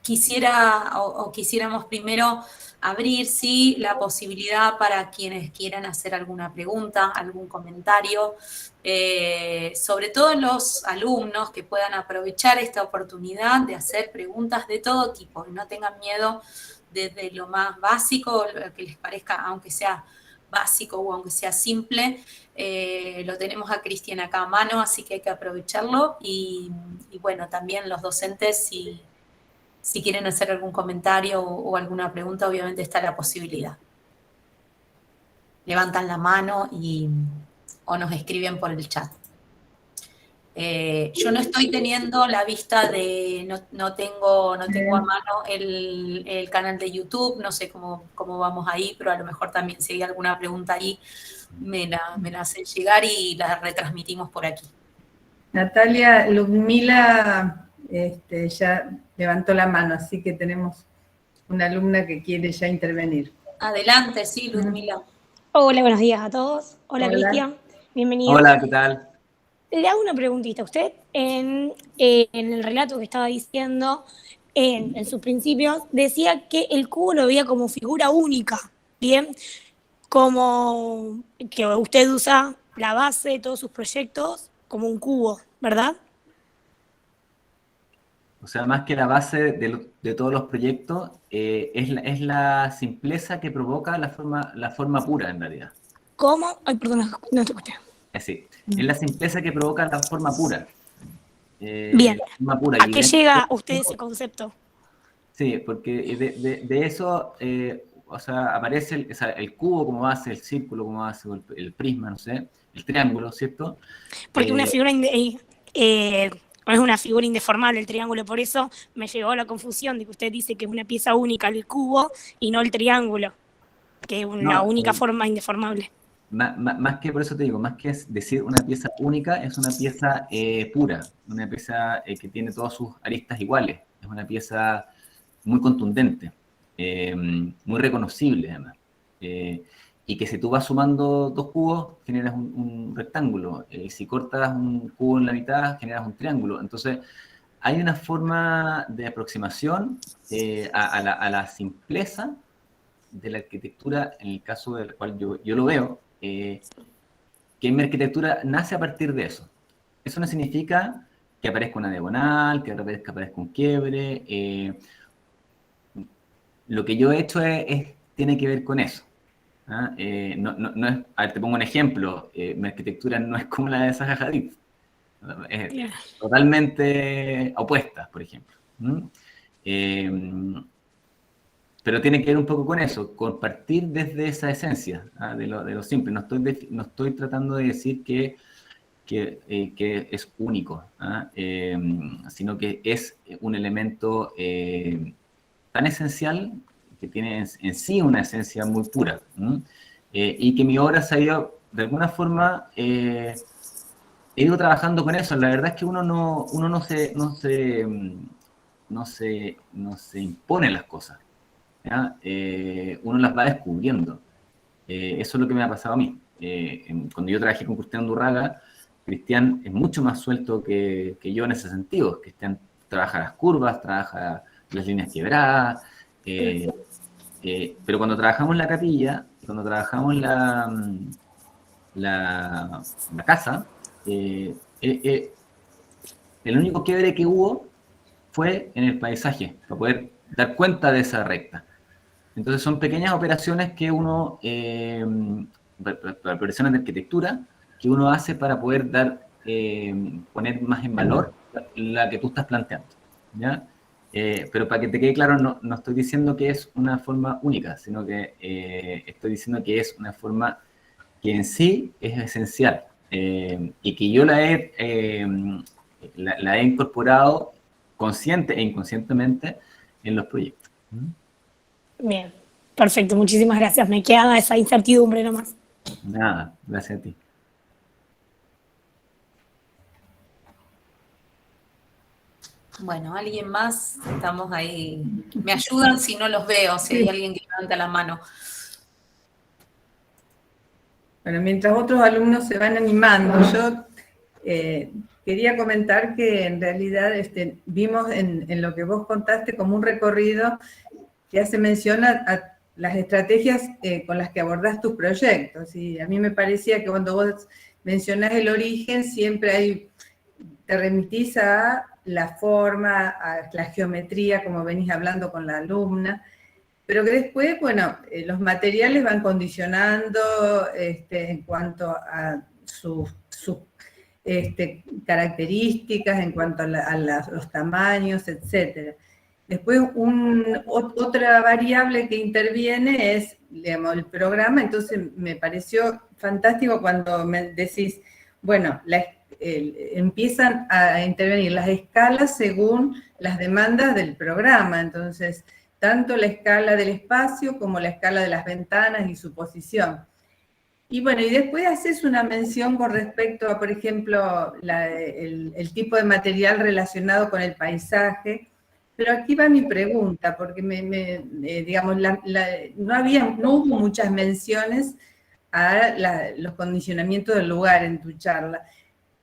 quisiéramos primero abrir, sí, la posibilidad para quienes quieran hacer alguna pregunta, algún comentario, sobre todo los alumnos que puedan aprovechar esta oportunidad de hacer preguntas de todo tipo, y no tengan miedo desde lo más básico, lo que les parezca, aunque sea básico o aunque sea simple. Lo tenemos a Cristian acá a mano, así que hay que aprovecharlo, y bueno, también los docentes, si quieren hacer algún comentario o alguna pregunta, obviamente está la posibilidad. Levantan la mano o nos escriben por el chat. Yo no estoy teniendo la vista no tengo a mano el canal de YouTube, no sé cómo vamos ahí, pero a lo mejor también si hay alguna pregunta ahí, me la hacen llegar y la retransmitimos por aquí. Natalia, Ludmila ya levantó la mano, así que tenemos una alumna que quiere ya intervenir. Adelante, sí, Ludmila. Hola, buenos días a todos. Hola, Cristian, bienvenido. Hola, ¿qué tal? Le hago una preguntita. Usted, en el relato que estaba diciendo, en sus principios, decía que el cubo lo veía como figura única, ¿bien? Como que usted usa la base de todos sus proyectos como un cubo, ¿verdad? O sea, más que la base de todos los proyectos, es la simpleza que provoca la forma pura, en realidad. ¿Cómo? Ay, perdón, no te escuché. Sí, es la simpleza que provoca la forma pura. Bien. Forma pura. ¿A qué llega usted ese concepto? Sí, porque de eso, o sea, aparece el cubo como base, el círculo como base, el prisma, no sé, el triángulo, ¿cierto? Porque una figura es una figura indeformable el triángulo, por eso me llegó a la confusión de que usted dice que es una pieza única el cubo y no el triángulo, que es una única forma indeformable. Más que, por eso te digo, más que decir una pieza única, es una pieza pura, una pieza que tiene todas sus aristas iguales, es una pieza muy contundente, muy reconocible además, y que si tú vas sumando dos cubos, generas un rectángulo, si cortas un cubo en la mitad, generas un triángulo. Entonces, hay una forma de aproximación a la simpleza de la arquitectura, en el caso del cual yo lo veo, que mi arquitectura nace a partir de eso. Eso no significa que aparezca una diagonal, que aparezca un quiebre. Lo que yo he hecho tiene que ver con eso. ¿Ah? No es, a ver, te pongo un ejemplo. Mi arquitectura no es como la de Zaha Hadid. Es totalmente opuesta, por ejemplo. Pero tiene que ver un poco con eso, compartir desde esa esencia, de lo simple. No estoy tratando de decir que es único, sino que es un elemento tan esencial que tiene en sí una esencia muy pura, y que mi obra se ha ido, de alguna forma, he ido trabajando con eso. La verdad es que uno no se impone las cosas, ¿ya? Uno las va descubriendo. Eso es lo que me ha pasado a mí. Cuando yo trabajé con Cristian Undurraga, Cristian es mucho más suelto que yo en ese sentido. Cristian trabaja las curvas, trabaja las líneas quebradas, pero cuando trabajamos la capilla, cuando trabajamos la casa, el único quiebre que hubo fue en el paisaje, para poder dar cuenta de esa recta. Entonces son pequeñas operaciones que uno, operaciones de arquitectura, que uno hace para poder poner más en valor la que tú estás planteando, ¿ya? Pero para que te quede claro, no estoy diciendo que es una forma única, sino que estoy diciendo que es una forma que en sí es esencial, y que yo la he incorporado consciente e inconscientemente en los proyectos. Bien, perfecto, muchísimas gracias. Me queda esa incertidumbre nomás. Nada, gracias a ti. Bueno, ¿alguien más? Estamos ahí. Me ayudan si no los veo, si hay alguien que levanta la mano. Bueno, mientras otros alumnos se van animando, yo quería comentar que en realidad vimos en lo que vos contaste como un recorrido que hace mención a las estrategias con las que abordás tus proyectos. Y a mí me parecía que cuando vos mencionás el origen, siempre te remitís a la forma, a la geometría, como venís hablando con la alumna, pero que después, bueno, los materiales van condicionando en cuanto a sus características, en cuanto a los tamaños, etcétera. Después, otra variable que interviene es, digamos, el programa. Entonces me pareció fantástico cuando me decís, bueno, empiezan a intervenir las escalas según las demandas del programa. Entonces, tanto la escala del espacio como la escala de las ventanas y su posición. Y bueno, y después haces una mención con respecto a, por ejemplo, el tipo de material relacionado con el paisaje. Pero aquí va mi pregunta, porque digamos, no hubo muchas menciones a los condicionamientos del lugar en tu charla.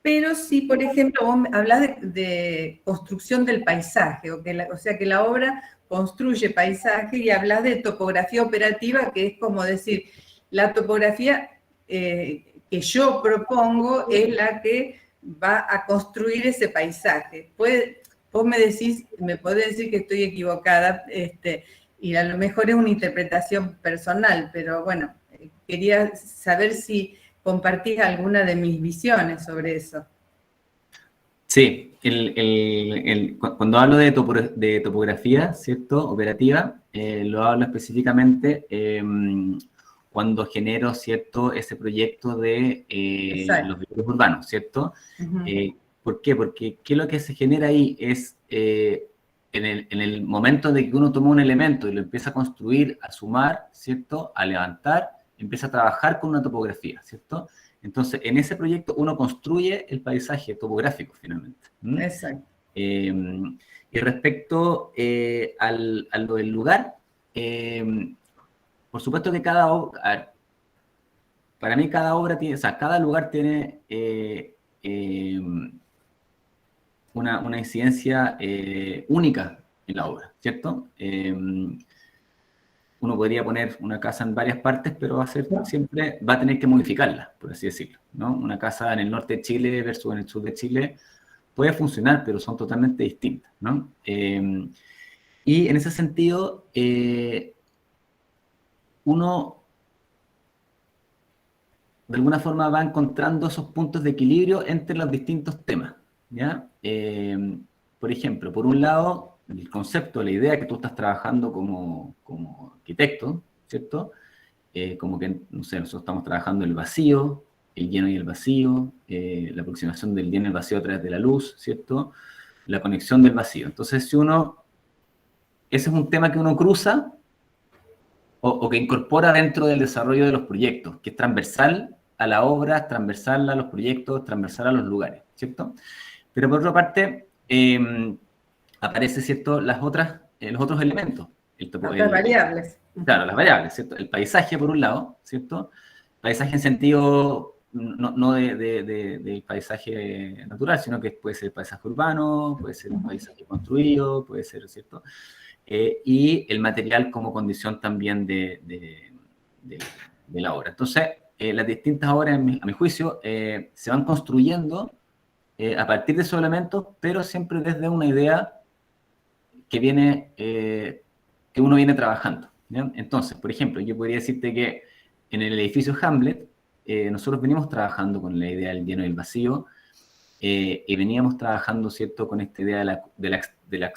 Pero sí, por ejemplo, vos hablas de construcción del paisaje, o sea que la obra construye paisaje, y hablas de topografía operativa, que es como decir, la topografía que yo propongo es la que va a construir ese paisaje. Vos me podés decir que estoy equivocada, y a lo mejor es una interpretación personal, pero bueno, quería saber si compartís alguna de mis visiones sobre eso. Sí, cuando hablo de topografía, ¿cierto? Operativa, lo hablo específicamente cuando genero, ¿cierto? Ese proyecto de los vehículos urbanos, ¿cierto? Uh-huh. ¿Por qué? Porque ¿qué es lo que se genera ahí? Es en el momento de que uno toma un elemento y lo empieza a construir, a sumar, ¿cierto? A levantar, empieza a trabajar con una topografía, ¿cierto? Entonces, en ese proyecto uno construye el paisaje topográfico, finalmente. Exacto. Y respecto a lo del lugar, por supuesto que para mí cada obra tiene, o sea, cada lugar tiene una incidencia única en la obra, ¿cierto? Uno podría poner una casa en varias partes, pero va a tener que modificarla, por así decirlo, ¿no? Una casa en el norte de Chile versus en el sur de Chile puede funcionar, pero son totalmente distintas, ¿no? Y en ese sentido, uno de alguna forma va encontrando esos puntos de equilibrio entre los distintos temas, ¿ya? Por ejemplo, por un lado, el concepto, la idea que tú estás trabajando como arquitecto, ¿cierto? Como que, no sé, nosotros estamos trabajando el vacío, el lleno y el vacío, la aproximación del lleno y el vacío a través de la luz, ¿cierto? La conexión del vacío. Entonces, ese es un tema que uno cruza o que incorpora dentro del desarrollo de los proyectos, que es transversal a la obra, transversal a los proyectos, transversal a los lugares, ¿cierto? Pero por otra parte, aparecen, ¿cierto?, los otros elementos. Otras variables. Claro, las variables, ¿cierto? El paisaje, por un lado, ¿cierto? Paisaje en sentido no del paisaje natural, sino que puede ser paisaje urbano, puede ser un paisaje construido, puede ser, ¿cierto? Y el material como condición también de la obra. Entonces, las distintas obras, a mi juicio, se van construyendo a partir de esos elementos, pero siempre desde una idea que uno viene trabajando, ¿ya? Entonces, por ejemplo, yo podría decirte que en el edificio Hamlet, nosotros venimos trabajando con la idea del lleno y el vacío, y veníamos trabajando, ¿cierto?, con esta idea de la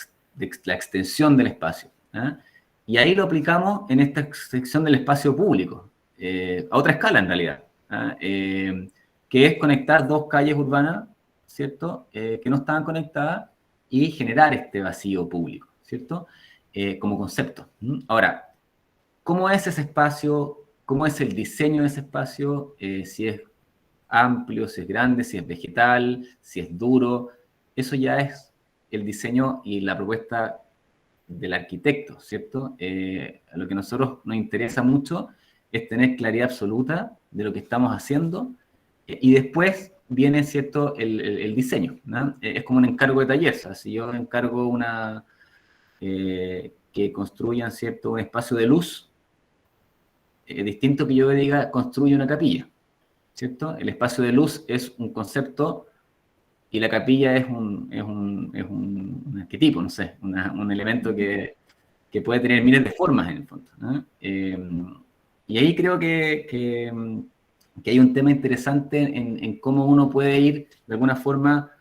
extensión del espacio, ¿eh? Y ahí lo aplicamos en esta sección del espacio público, a otra escala en realidad, que es conectar dos calles urbanas, ¿cierto?, que no estaban conectadas y generar este vacío público, ¿cierto?, como concepto. Ahora, ¿cómo es ese espacio? ¿Cómo es el diseño de ese espacio? Si es amplio, si es grande, si es vegetal, si es duro. Eso ya es el diseño y la propuesta del arquitecto, ¿cierto? A lo que a nosotros nos interesa mucho es tener claridad absoluta de lo que estamos haciendo, y después viene, ¿cierto?, el diseño, ¿no? Es como un encargo de taller. O sea, si yo encargo que construyan, ¿cierto?, un espacio de luz, distinto que yo diga construye una capilla, ¿cierto? El espacio de luz es un concepto y la capilla es un arquetipo, no sé, un elemento que puede tener miles de formas en el fondo, ¿no? Y ahí creo que hay un tema interesante en cómo uno puede ir de alguna forma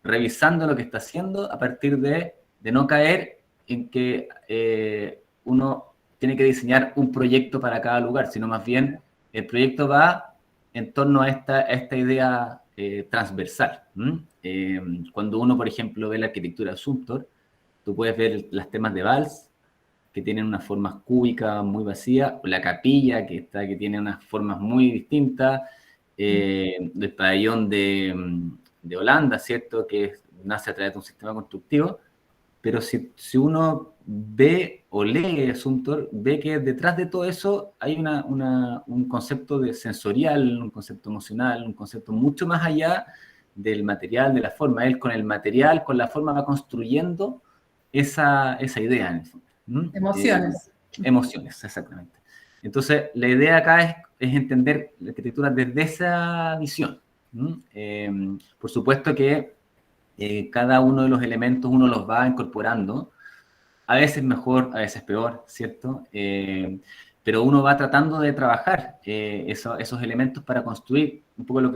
revisando lo que está haciendo a partir de no caer en que uno tiene que diseñar un proyecto para cada lugar, sino más bien el proyecto va en torno a esta idea transversal. Cuando uno, por ejemplo, ve la arquitectura de Zumthor, tú puedes ver los temas de Valls, que tienen unas formas cúbicas muy vacías, o la capilla, que tiene unas formas muy distintas, del pabellón de Holanda, ¿cierto?, que nace a través de un sistema constructivo. Pero si uno ve o lee Zumthor, ve que detrás de todo eso hay un concepto sensorial, un concepto emocional, un concepto mucho más allá del material, de la forma. Él con el material, con la forma, va construyendo esa idea en el fondo. Emociones. Emociones, exactamente. Entonces, la idea acá es entender la arquitectura desde esa visión. Por supuesto que cada uno de los elementos uno los va incorporando, a veces mejor, a veces peor, ¿cierto? Pero uno va tratando de trabajar esos elementos para construir un poco lo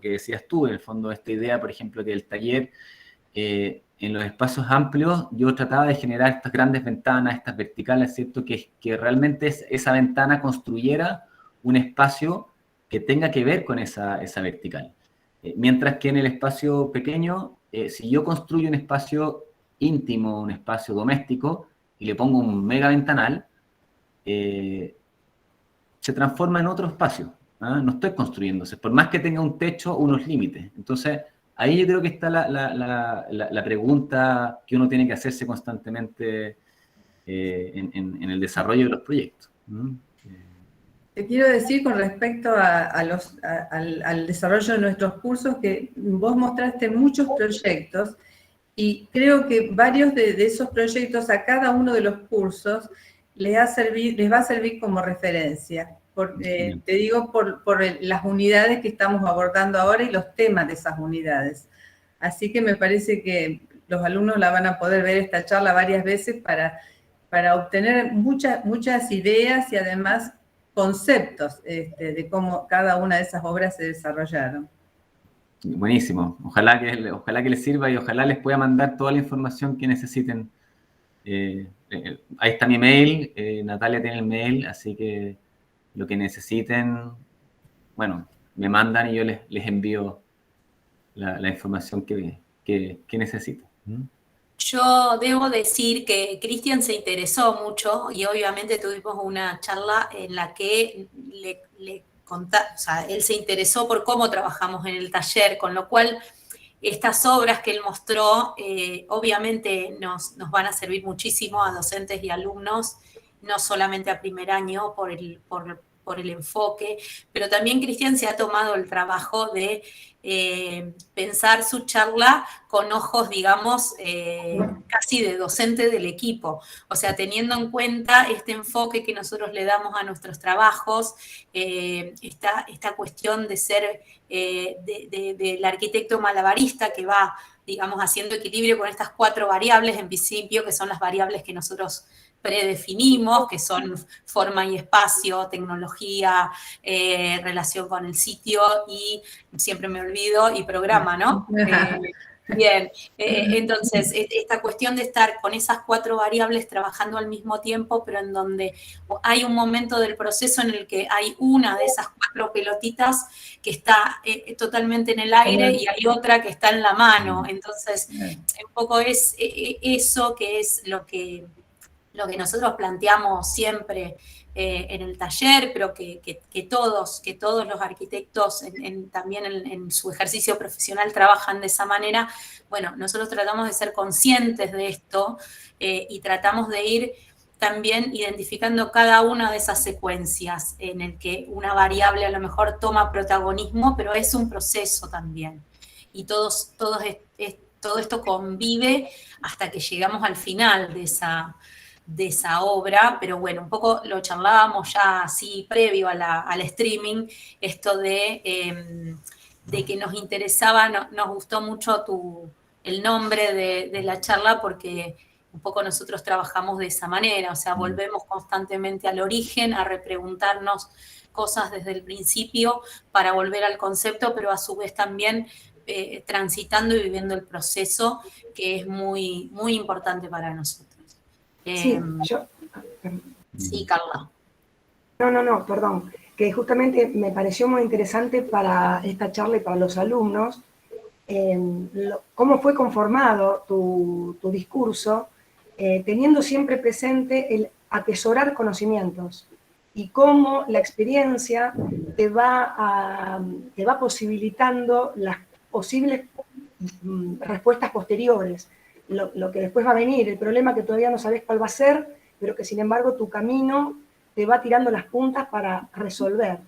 que decías tú, en el fondo, esta idea, por ejemplo, que el taller, en los espacios amplios, yo trataba de generar estas grandes ventanas, estas verticales, ¿cierto? Que realmente esa ventana construyera un espacio que tenga que ver con esa vertical. Mientras que en el espacio pequeño, si yo construyo un espacio íntimo, un espacio doméstico, y le pongo un mega ventanal, se transforma en otro espacio, ¿ah? No estoy construyéndose, por más que tenga un techo, unos límites. Entonces, ahí yo creo que está la pregunta que uno tiene que hacerse constantemente en el desarrollo de los proyectos. Te quiero decir con respecto al desarrollo de nuestros cursos que vos mostraste muchos proyectos y creo que varios de esos proyectos a cada uno de los cursos les va a servir como referencia. Te digo por las unidades que estamos abordando ahora y los temas de esas unidades. Así que me parece que los alumnos la van a poder ver esta charla varias veces para obtener muchas ideas y además conceptos de cómo cada una de esas obras se desarrollaron. Buenísimo. Ojalá que les sirva y ojalá les pueda mandar toda la información que necesiten. Ahí está mi mail, Natalia tiene el mail, así que lo que necesiten, bueno, me mandan y yo les envío la información que necesiten. Yo debo decir que Cristian se interesó mucho y obviamente tuvimos una charla en la que o sea, él se interesó por cómo trabajamos en el taller, con lo cual estas obras que él mostró obviamente nos van a servir muchísimo a docentes y alumnos, no solamente a primer año por el enfoque, pero también Cristian se ha tomado el trabajo de pensar su charla con ojos, digamos, casi de docente del equipo. O sea, teniendo en cuenta este enfoque que nosotros le damos a nuestros trabajos, esta cuestión de ser del arquitecto malabarista que va, digamos, haciendo equilibrio con estas 4 variables en principio, que son las variables que nosotros predefinimos, que son forma y espacio, tecnología, relación con el sitio y, siempre me olvido, y programa, ¿no? Bien, entonces, esta cuestión de estar con esas 4 variables trabajando al mismo tiempo, pero en donde hay un momento del proceso en el que hay una de esas 4 pelotitas que está totalmente en el aire y hay otra que está en la mano. Entonces, un poco es eso que es lo que nosotros planteamos siempre en el taller, pero que todos los arquitectos también en su ejercicio profesional trabajan de esa manera. Bueno, nosotros tratamos de ser conscientes de esto y tratamos de ir también identificando cada una de esas secuencias en el que una variable a lo mejor toma protagonismo, pero es un proceso también. Y todo esto convive hasta que llegamos al final de esa obra, pero bueno, un poco lo charlábamos ya así previo al streaming, esto de que nos interesaba, nos gustó mucho el nombre de la charla porque un poco nosotros trabajamos de esa manera, o sea, volvemos constantemente al origen, a repreguntarnos cosas desde el principio para volver al concepto, pero a su vez también transitando y viviendo el proceso, que es muy, muy importante para nosotros. Sí, Sí, Carla. No, perdón, que justamente me pareció muy interesante para esta charla y para los alumnos, cómo fue conformado tu discurso, teniendo siempre presente el atesorar conocimientos y cómo la experiencia te va posibilitando las posibles respuestas posteriores. Lo que después va a venir, el problema que todavía no sabes cuál va a ser, pero que sin embargo tu camino te va tirando las puntas para resolver.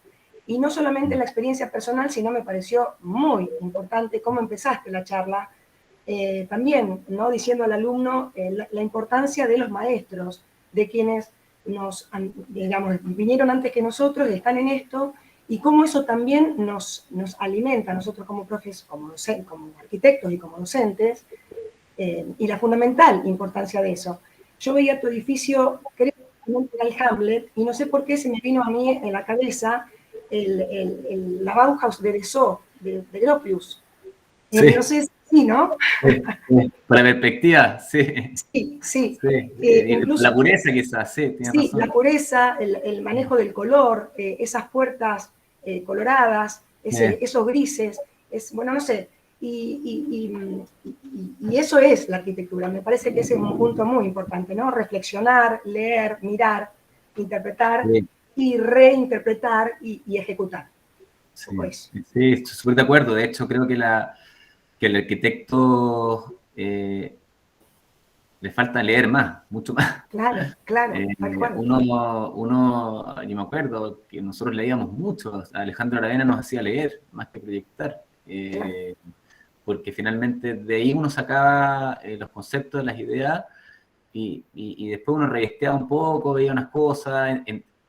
Y no solamente la experiencia personal, sino me pareció muy importante cómo empezaste la charla, también, ¿no?, diciendo al alumno la importancia de los maestros, de quienes digamos, vinieron antes que nosotros, están en esto, y cómo eso también nos alimenta a nosotros como profes, como arquitectos y como docentes, y la fundamental importancia de eso. Yo veía tu edificio, creo que era el Hamlet, y no sé por qué se me vino a mí en la cabeza la Bauhaus de Dessau, de Gropius. Sí. No sé si, ¿no? Por la perspectiva, sí. Sí, sí. Incluso, la pureza quizás, sí, tienes razón. La pureza, el manejo del color, esas puertas coloradas, esos grises, bueno, no sé. Y eso es la arquitectura. Me parece que ese es un punto muy importante, ¿no? Reflexionar, leer, mirar, interpretar y reinterpretar y ejecutar. Sí, estoy súper de acuerdo. De hecho, creo que el arquitecto le falta leer más, mucho más. Claro. Yo me acuerdo que nosotros leíamos mucho. Alejandro Aravena nos hacía leer más que proyectar. Porque finalmente de ahí uno sacaba los conceptos, las ideas, y después uno revesteaba un poco, veía unas cosas,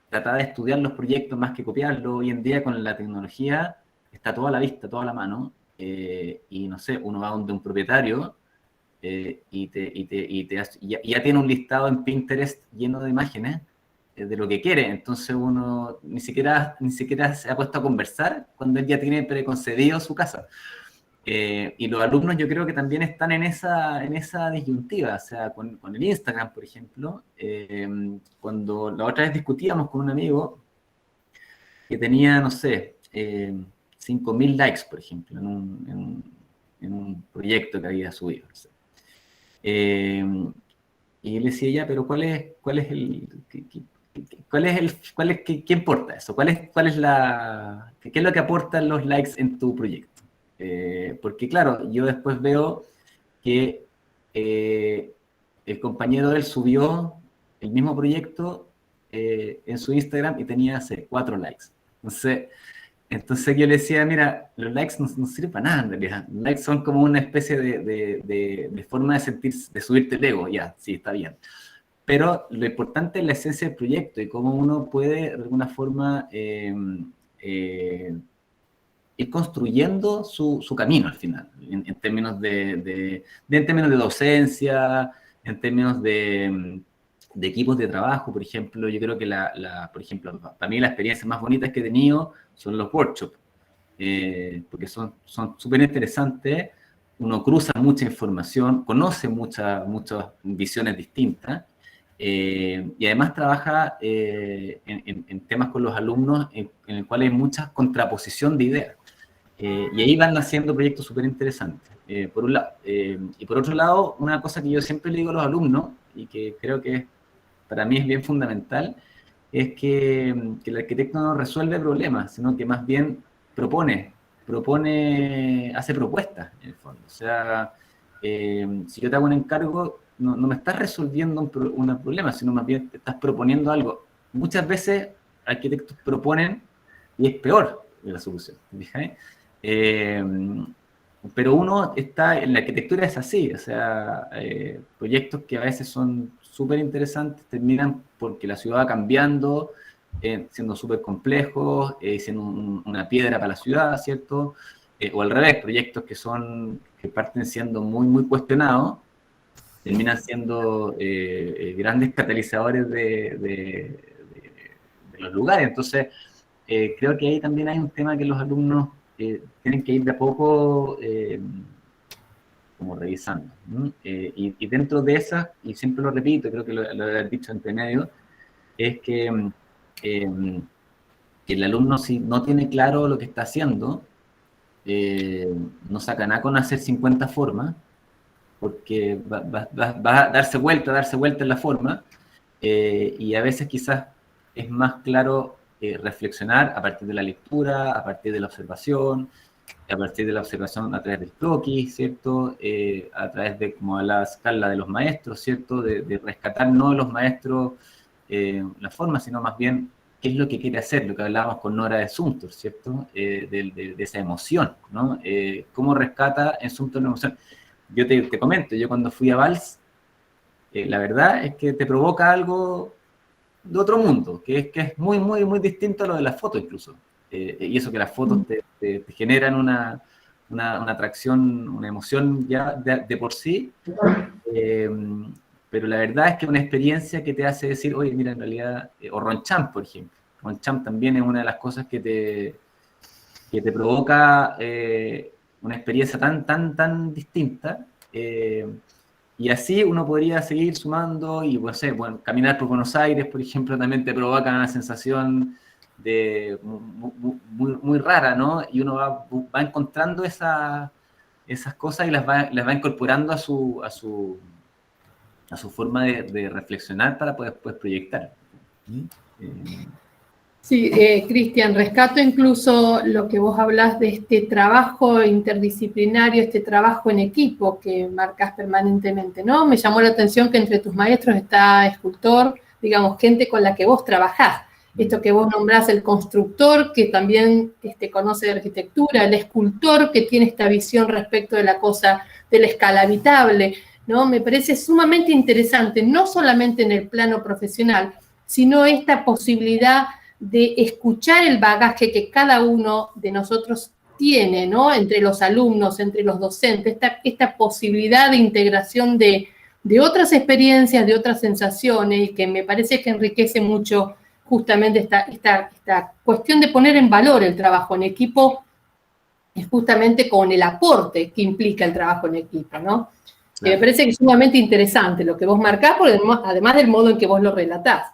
trataba de estudiar los proyectos más que copiarlos. Hoy en día con la tecnología está toda a la vista, toda a la mano, y no sé, uno va donde un propietario y ya tiene un listado en Pinterest lleno de imágenes de lo que quiere, entonces uno ni siquiera se ha puesto a conversar cuando él ya tiene preconcebido su casa. Y los alumnos yo creo que también están en esa disyuntiva, o sea, con el Instagram, por ejemplo, cuando la otra vez discutíamos con un amigo que tenía, no sé, 5.000 likes, por ejemplo, en un proyecto que había subido. No sé. Y él decía, ya, pero ¿cuál es qué importa eso? ¿Qué es lo que aportan los likes en tu proyecto? Porque claro, yo después veo que el compañero de él subió el mismo proyecto en su Instagram y tenía, hace 4 likes. Entonces yo le decía, mira, los likes no sirven para nada en realidad. Los likes son como una especie de forma de sentir, de subirte el ego, ya, sí, está bien. Pero lo importante es la esencia del proyecto y cómo uno puede, de alguna forma, ir construyendo su camino al final, en términos en términos de docencia, en términos de equipos de trabajo, por ejemplo. Yo creo que por ejemplo, para mí las experiencias más bonitas que he tenido son los workshops, porque son súper interesantes, uno cruza mucha información, conoce muchas visiones distintas, y además trabaja en temas con los alumnos en el cual hay mucha contraposición de ideas. Y ahí van haciendo proyectos súper interesantes, por un lado. Y por otro lado, una cosa que yo siempre le digo a los alumnos, y que creo que para mí es bien fundamental, es que el arquitecto no resuelve problemas, sino que más bien hace propuestas, en el fondo. O sea, si yo te hago un encargo, no me estás resolviendo un problema, sino más bien te estás proponiendo algo. Muchas veces arquitectos proponen y es peor la solución, ¿fíjate? Pero uno está, en la arquitectura es así, o sea, proyectos que a veces son súper interesantes terminan porque la ciudad va cambiando, siendo súper complejos, siendo una piedra para la ciudad, ¿cierto? O al revés, proyectos que parten siendo muy, muy cuestionados, terminan siendo grandes catalizadores de los lugares. Entonces, creo que ahí también hay un tema que los alumnos tienen que ir de a poco como revisando, ¿no? Y dentro de esas, y siempre lo repito, creo que lo he dicho entre medio, es que el alumno, si no tiene claro lo que está haciendo, no saca nada con hacer 50 formas, porque va a darse vuelta en la forma, y a veces quizás es más claro reflexionar a partir de la lectura, a partir de la observación, a partir de la observación a través del croquis, ¿cierto? A través de, como la escala de los maestros, ¿cierto? De rescatar no de los maestros la forma, sino más bien qué es lo que quiere hacer, lo que hablábamos con Nora de Sumter, ¿cierto? De esa emoción, ¿no? ¿Cómo rescata en Sumter la emoción? Yo te comento, yo cuando fui a Valls, la verdad es que te provoca algo de otro mundo, que es muy, muy, muy distinto a lo de las fotos incluso. Y eso que las fotos te generan una atracción, una emoción ya de por sí, pero la verdad es que es una experiencia que te hace decir, oye, mira, en realidad, o Ronchamp, por ejemplo. Ronchamp también es una de las cosas que te provoca una experiencia tan distinta, y así uno podría seguir sumando, y pues, bueno, caminar por Buenos Aires, por ejemplo, también te provoca una sensación muy, muy rara, ¿no? Y uno va encontrando esas cosas y las va incorporando a su forma de reflexionar para poder después proyectar. Sí, Cristian, rescato incluso lo que vos hablás de este trabajo interdisciplinario, este trabajo en equipo que marcas permanentemente, ¿no? Me llamó la atención que entre tus maestros está escultor, digamos, gente con la que vos trabajás. Esto que vos nombrás, el constructor, que también conoce de arquitectura, el escultor, que tiene esta visión respecto de la cosa, de la escala habitable, ¿no? Me parece sumamente interesante, no solamente en el plano profesional, sino esta posibilidad de escuchar el bagaje que cada uno de nosotros tiene, ¿no? Entre los alumnos, entre los docentes, esta posibilidad de integración de otras experiencias, de otras sensaciones, y que me parece que enriquece mucho justamente esta cuestión de poner en valor el trabajo en equipo es justamente con el aporte que implica el trabajo en equipo, ¿no? Y Claro. me parece que es sumamente interesante lo que vos marcás, porque además del modo en que vos lo relatás.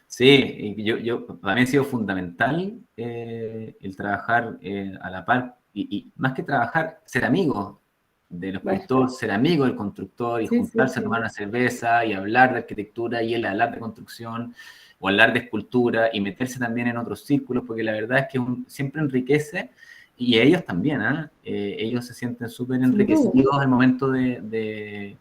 Sí, y para mí ha sido fundamental el trabajar a la par, y más que trabajar, ser amigo del Bueno, escultor, ser amigo del constructor y sí, sí, juntarse a sí. tomar una cerveza y hablar de arquitectura y él hablar de construcción o hablar de escultura y meterse también en otros círculos, porque la verdad es que siempre enriquece y ellos también, ¿ah? Ellos se sienten súper Sin duda. enriquecidos al momento de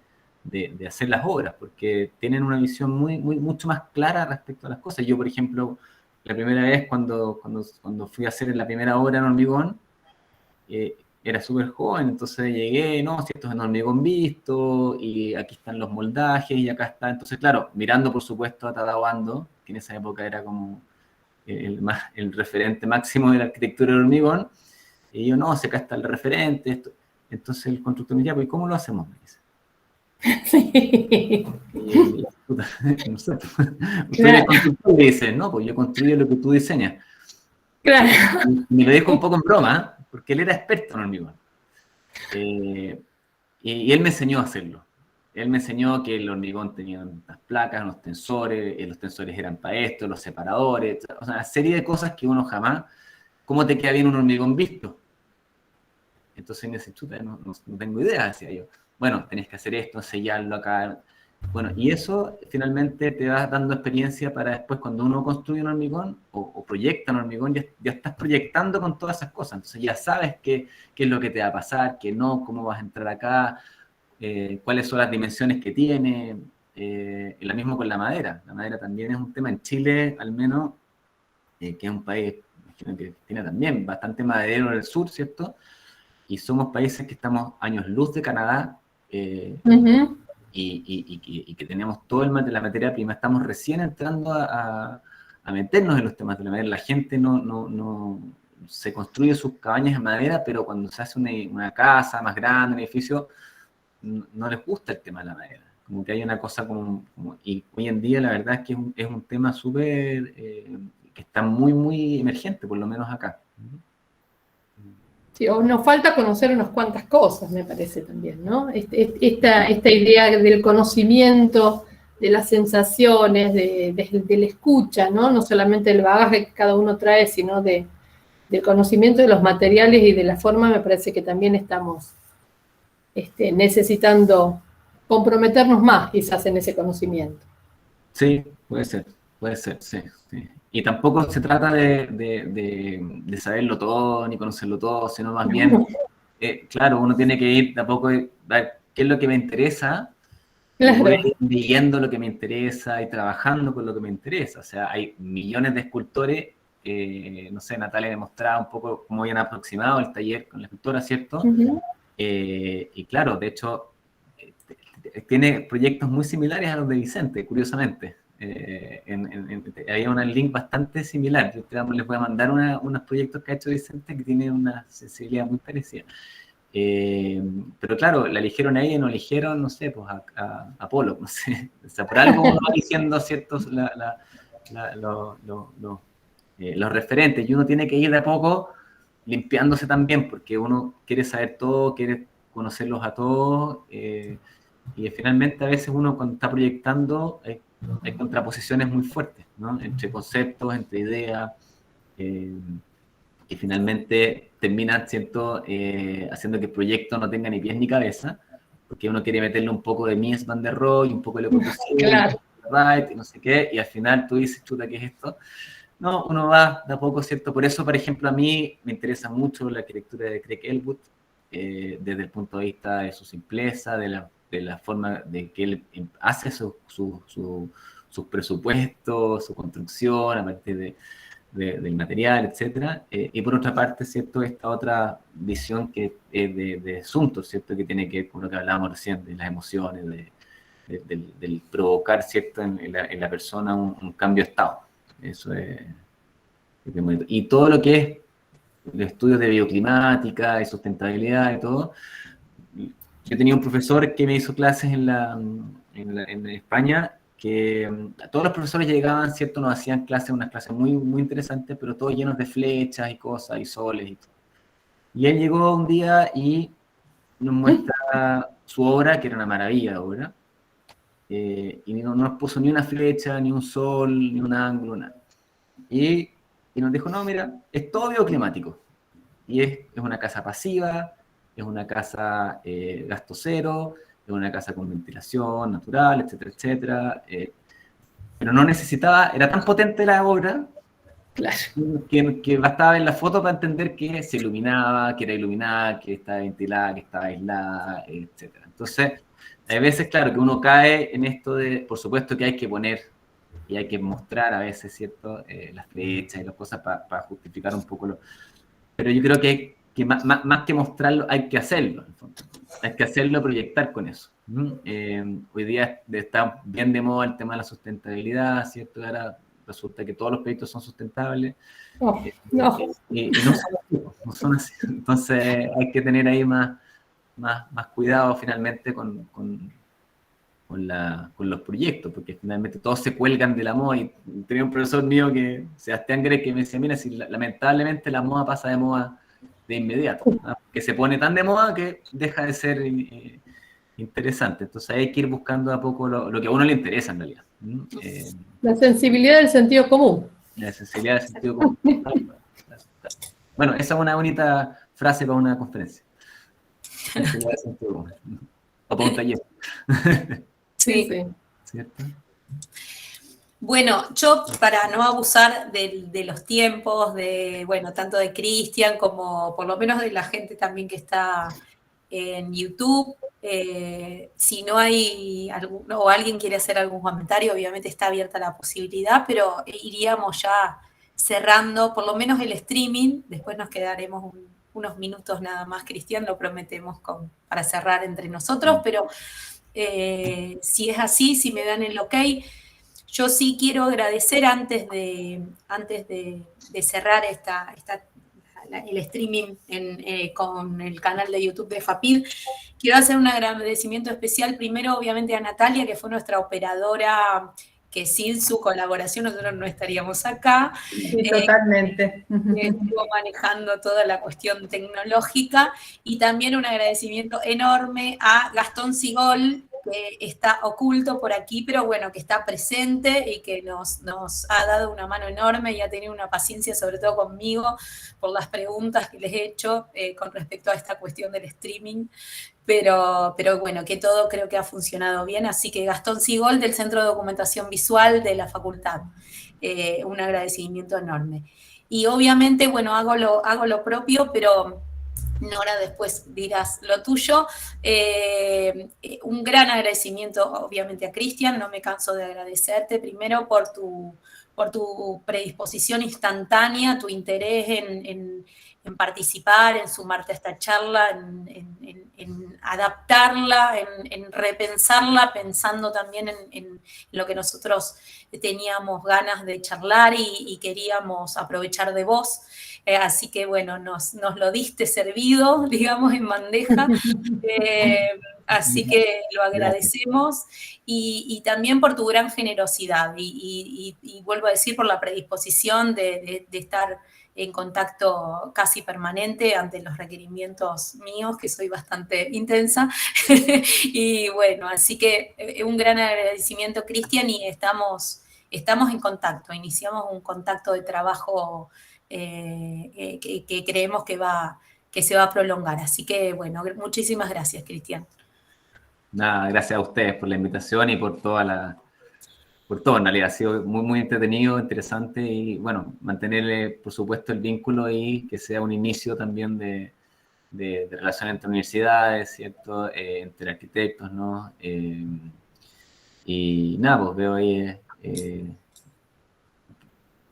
hacer las obras, porque tienen una visión mucho más clara respecto a las cosas. Yo, por ejemplo, la primera vez cuando fui a hacer la primera obra en hormigón, era súper joven, entonces llegué, no, si esto es en hormigón visto, y aquí están los moldajes, y acá está, entonces claro, mirando por supuesto a Tadao Ando, que en esa época era como el referente máximo de la arquitectura de hormigón, y yo, no, si acá está el referente, esto. Entonces el constructor me dice, pues, ¿cómo lo hacemos? Me dice. Sí. Puta, no sé, usted Claro, es constructor y dice, no, pues yo construyo lo que tú diseñas. claro. Me lo dijo un poco en broma, porque él era experto en hormigón. Y él me enseñó a hacerlo. Él me enseñó que el hormigón tenía unas placas, unos los tensores eran para esto, los separadores, o sea, una serie de cosas que uno jamás, ¿cómo te queda bien un hormigón visto? Entonces me dice, chuta, no tengo idea, decía yo. Bueno, tenés que hacer esto, sellarlo acá. Bueno, y eso finalmente te va dando experiencia para después cuando uno construye un hormigón o proyecta un hormigón, ya estás proyectando con todas esas cosas. Entonces ya sabes qué es lo que te va a pasar, qué no, cómo vas a entrar acá, cuáles son las dimensiones que tiene. Y lo mismo con la madera. La madera también es un tema en Chile, al menos, que es un país que tiene también bastante maderero en el sur, ¿cierto? Y somos países que estamos años luz de Canadá, Ujú. y que tenemos todo la materia prima, estamos recién entrando a meternos en los temas de la madera. La gente no se construye sus cabañas de madera, pero cuando se hace una casa más grande, un edificio, no les gusta el tema de la madera. Como que hay una cosa y hoy en día la verdad es que es un tema súper, que está muy emergente, por lo menos acá. Sí, o nos falta conocer unas cuantas cosas, me parece también, ¿no? Esta idea del conocimiento, de las sensaciones, de la escucha, ¿no? No solamente del bagaje que cada uno trae, sino del conocimiento de los materiales y de la forma, me parece que también estamos necesitando comprometernos más, quizás, en ese conocimiento. Sí, puede ser, sí. Y tampoco se trata de saberlo todo ni conocerlo todo, sino más bien, claro, uno tiene que ir tampoco a ver qué es lo que me interesa y voy a Claro. ir viendo lo que me interesa y trabajando con lo que me interesa. O sea, hay millones de escultores, no sé, Natalia me mostraba un poco cómo habían aproximado el taller con la escultora, ¿cierto? Uh-huh. Y claro, de hecho, tiene proyectos muy similares a los de Vicente, curiosamente. Hay un link bastante similar. Yo les voy a mandar unos proyectos que ha hecho Vicente que tienen una sensibilidad muy parecida. Pero claro, la eligieron a ella y no eligieron, no sé, pues a Apolo, no sé. O sea, por algo uno va diciendo ciertos los referentes y uno tiene que ir de a poco limpiándose también porque uno quiere saber todo, quiere conocerlos a todos, y finalmente a veces uno cuando está proyectando hay contraposiciones muy fuertes, ¿no? Entre conceptos, entre ideas, y finalmente terminan haciendo que el proyecto no tenga ni pies ni cabeza, porque uno quiere meterle un poco de Mies van der Rohe, un poco de Le Corbusier, Claro. Wright, y no sé qué, y al final tú dices, chuta, ¿qué es esto? No, uno va de a poco, ¿cierto? Por eso, por ejemplo, a mí me interesa mucho la arquitectura de Craig Elwood, desde el punto de vista de su simpleza, de la forma de que él hace sus presupuestos, su construcción a partir del material, etcétera. Y por otra parte, ¿cierto? Esta otra visión que es de asuntos, ¿cierto? Que tiene que ver con lo que hablábamos recién, de las emociones, del provocar, ¿cierto? En la persona un cambio de estado. Eso es muy bonito. Y todo lo que es los estudios de bioclimática y sustentabilidad y todo. Yo tenía un profesor que me hizo clases en España, que todos los profesores llegaban, ¿cierto? Nos hacían unas clases muy interesantes, pero todos llenos de flechas y cosas y soles y todo. Y él llegó un día y nos muestra su obra, que era una maravilla de obra, y no nos puso ni una flecha, ni un sol, ni un ángulo, nada. Y nos dijo, no, mira, es todo bioclimático. Y es una casa pasiva, es una casa gasto cero, es una casa con ventilación natural, etcétera, etcétera. Pero no necesitaba, era tan potente la obra Claro. que bastaba ver la foto para entender que se iluminaba, que era iluminada, que estaba ventilada, que estaba aislada, etcétera. Entonces, hay veces, claro, que uno cae en esto de, por supuesto que hay que poner y hay que mostrar a veces, ¿cierto? Las flechas y las cosas para justificar un poco lo... Pero yo creo que más que mostrarlo, hay que hacerlo, en el fondo. Hay que hacerlo, proyectar con eso. Hoy día está bien de moda el tema de la sustentabilidad, ¿cierto? Ahora resulta que todos los proyectos son sustentables. Oh, no. Y no son así, no son así. Entonces hay que tener ahí más cuidado finalmente con los proyectos, porque finalmente todos se cuelgan de la moda. Y tenía un profesor mío, Sebastián Grey, que me decía, mira, si lamentablemente la moda pasa de moda de inmediato, ¿no? Que se pone tan de moda que deja de ser interesante. Entonces hay que ir buscando a poco lo que a uno le interesa en realidad. La sensibilidad del sentido común. La sensibilidad del sentido común. Bueno, esa es una bonita frase para una conferencia. Sensibilidad del sentido común. O para un taller. Sí. ¿Cierto? Bueno, yo para no abusar de los tiempos, bueno, tanto de Cristian como por lo menos de la gente también que está en YouTube, si no hay o alguien quiere hacer algún comentario, obviamente está abierta la posibilidad, pero iríamos ya cerrando por lo menos el streaming, después nos quedaremos unos minutos nada más, Cristian, lo prometemos para cerrar entre nosotros, pero si es así, si me dan el ok, yo sí quiero agradecer antes de cerrar el streaming con el canal de YouTube de FAPID, quiero hacer un agradecimiento especial primero obviamente a Natalia, que fue nuestra operadora, que sin su colaboración nosotros no estaríamos acá. Sí, totalmente. Estuvo manejando toda la cuestión tecnológica, y también un agradecimiento enorme a Gastón Sigol, que está oculto por aquí, pero bueno, que está presente y que nos ha dado una mano enorme y ha tenido una paciencia, sobre todo conmigo, por las preguntas que les he hecho con respecto a esta cuestión del streaming. Pero bueno, que todo creo que ha funcionado bien. Así que Gastón Sigol, del Centro de Documentación Visual de la Facultad, un agradecimiento enorme. Y obviamente, bueno, hago lo propio, pero Nora, después dirás lo tuyo. Un gran agradecimiento, obviamente, a Cristian. No me canso de agradecerte, primero por tu predisposición instantánea, tu interés en participar, en sumarte a esta charla, en adaptarla, en repensarla, pensando también en lo que nosotros teníamos ganas de charlar y queríamos aprovechar de vos. Así que bueno, nos lo diste servido, digamos, en bandeja. Así que lo agradecemos y también por tu gran generosidad y vuelvo a decir por la predisposición de estar en contacto casi permanente ante los requerimientos míos, que soy bastante intensa. Y bueno, así que un gran agradecimiento, Cristian, y estamos en contacto, iniciamos un contacto de trabajo que creemos que se va a prolongar. Así que bueno, muchísimas gracias, Cristian. Nada, gracias a ustedes por la invitación y por todo en realidad. Ha sido muy, muy entretenido, interesante y bueno, mantenerle, por supuesto, el vínculo y que sea un inicio también de relación entre universidades, ¿cierto? Entre arquitectos, ¿no? Y nada, pues veo ahí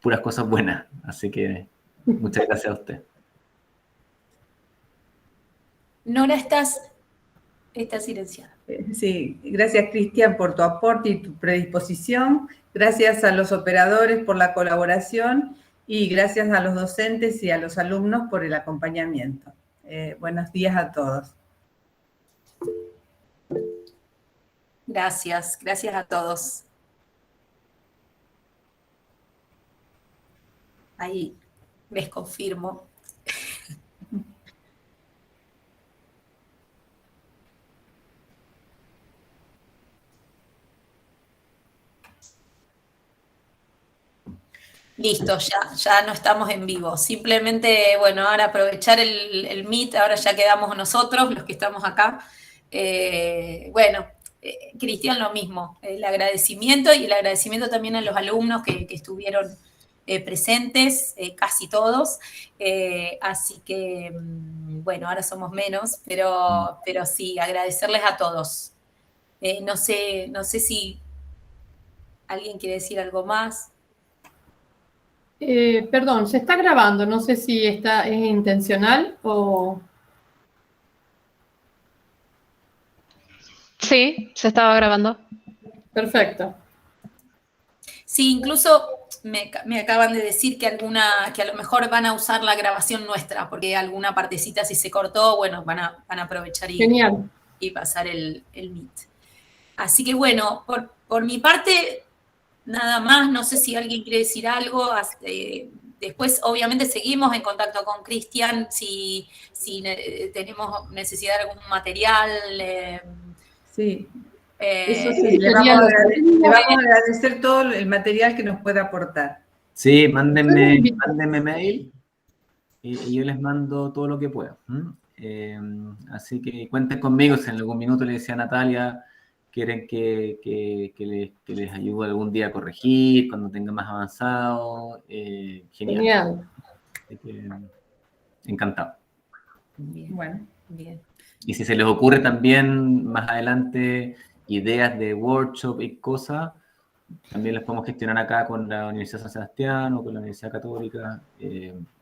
puras cosas buenas, así que muchas gracias a usted. Nora, estás silenciada. Sí, gracias Cristian por tu aporte y tu predisposición. Gracias a los operadores por la colaboración y gracias a los docentes y a los alumnos por el acompañamiento. Buenos días a todos. Gracias a todos. Ahí les confirmo. Listo, ya no estamos en vivo. Simplemente, bueno, ahora aprovechar el Meet, ahora ya quedamos nosotros, los que estamos acá. Cristian, lo mismo, el agradecimiento y el agradecimiento también a los alumnos que estuvieron presentes, casi todos. Así que, bueno, ahora somos menos, pero sí, agradecerles a todos. No sé si alguien quiere decir algo más. Perdón, se está grabando, no sé si es intencional o... Sí, se estaba grabando. Perfecto. Sí, incluso me acaban de decir que a lo mejor van a usar la grabación nuestra, porque alguna partecita si se cortó, bueno, van a aprovechar Genial. y pasar el Meet. Así que bueno, por mi parte, nada más, no sé si alguien quiere decir algo. Después, obviamente, seguimos en contacto con Cristian si tenemos necesidad de algún material. Sí, eso sí, le Sería vamos lo a agradecer todo el material que nos pueda aportar. Sí, mándenme mail y yo les mando todo lo que pueda. Así que cuenten conmigo. Si en algún minuto le decía a Natalia, quieren que les ayude algún día a corregir, cuando tenga más avanzado. Genial. Así que, encantado. Bien, Bueno. bien. Y si se les ocurre también más adelante ideas de workshop y cosas, también las podemos gestionar acá con la Universidad San Sebastián o con la Universidad Católica,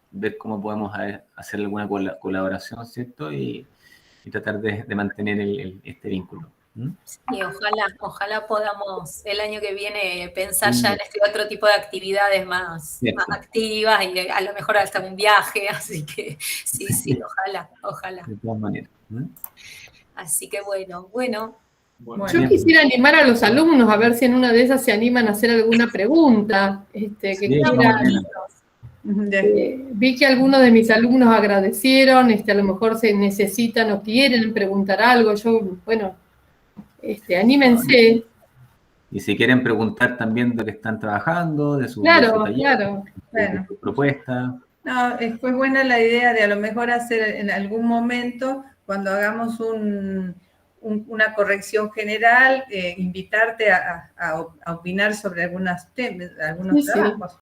ver cómo podemos hacer alguna colaboración, ¿cierto? Y tratar de mantener este vínculo. Sí, ojalá podamos el año que viene pensar ya en este otro tipo de actividades más activas y a lo mejor hasta un viaje, así que sí, ojalá. De todas maneras. Así que bueno. Yo quisiera animar a los alumnos a ver si en una de esas se animan a hacer alguna pregunta. Vi que algunos de mis alumnos agradecieron, a lo mejor se necesitan o quieren preguntar algo. Anímense. Y si quieren preguntar también de lo que están trabajando, de su taller, de su propuesta. No, fue buena la idea de a lo mejor hacer en algún momento, cuando hagamos una corrección general, invitarte a opinar sobre algunos trabajos.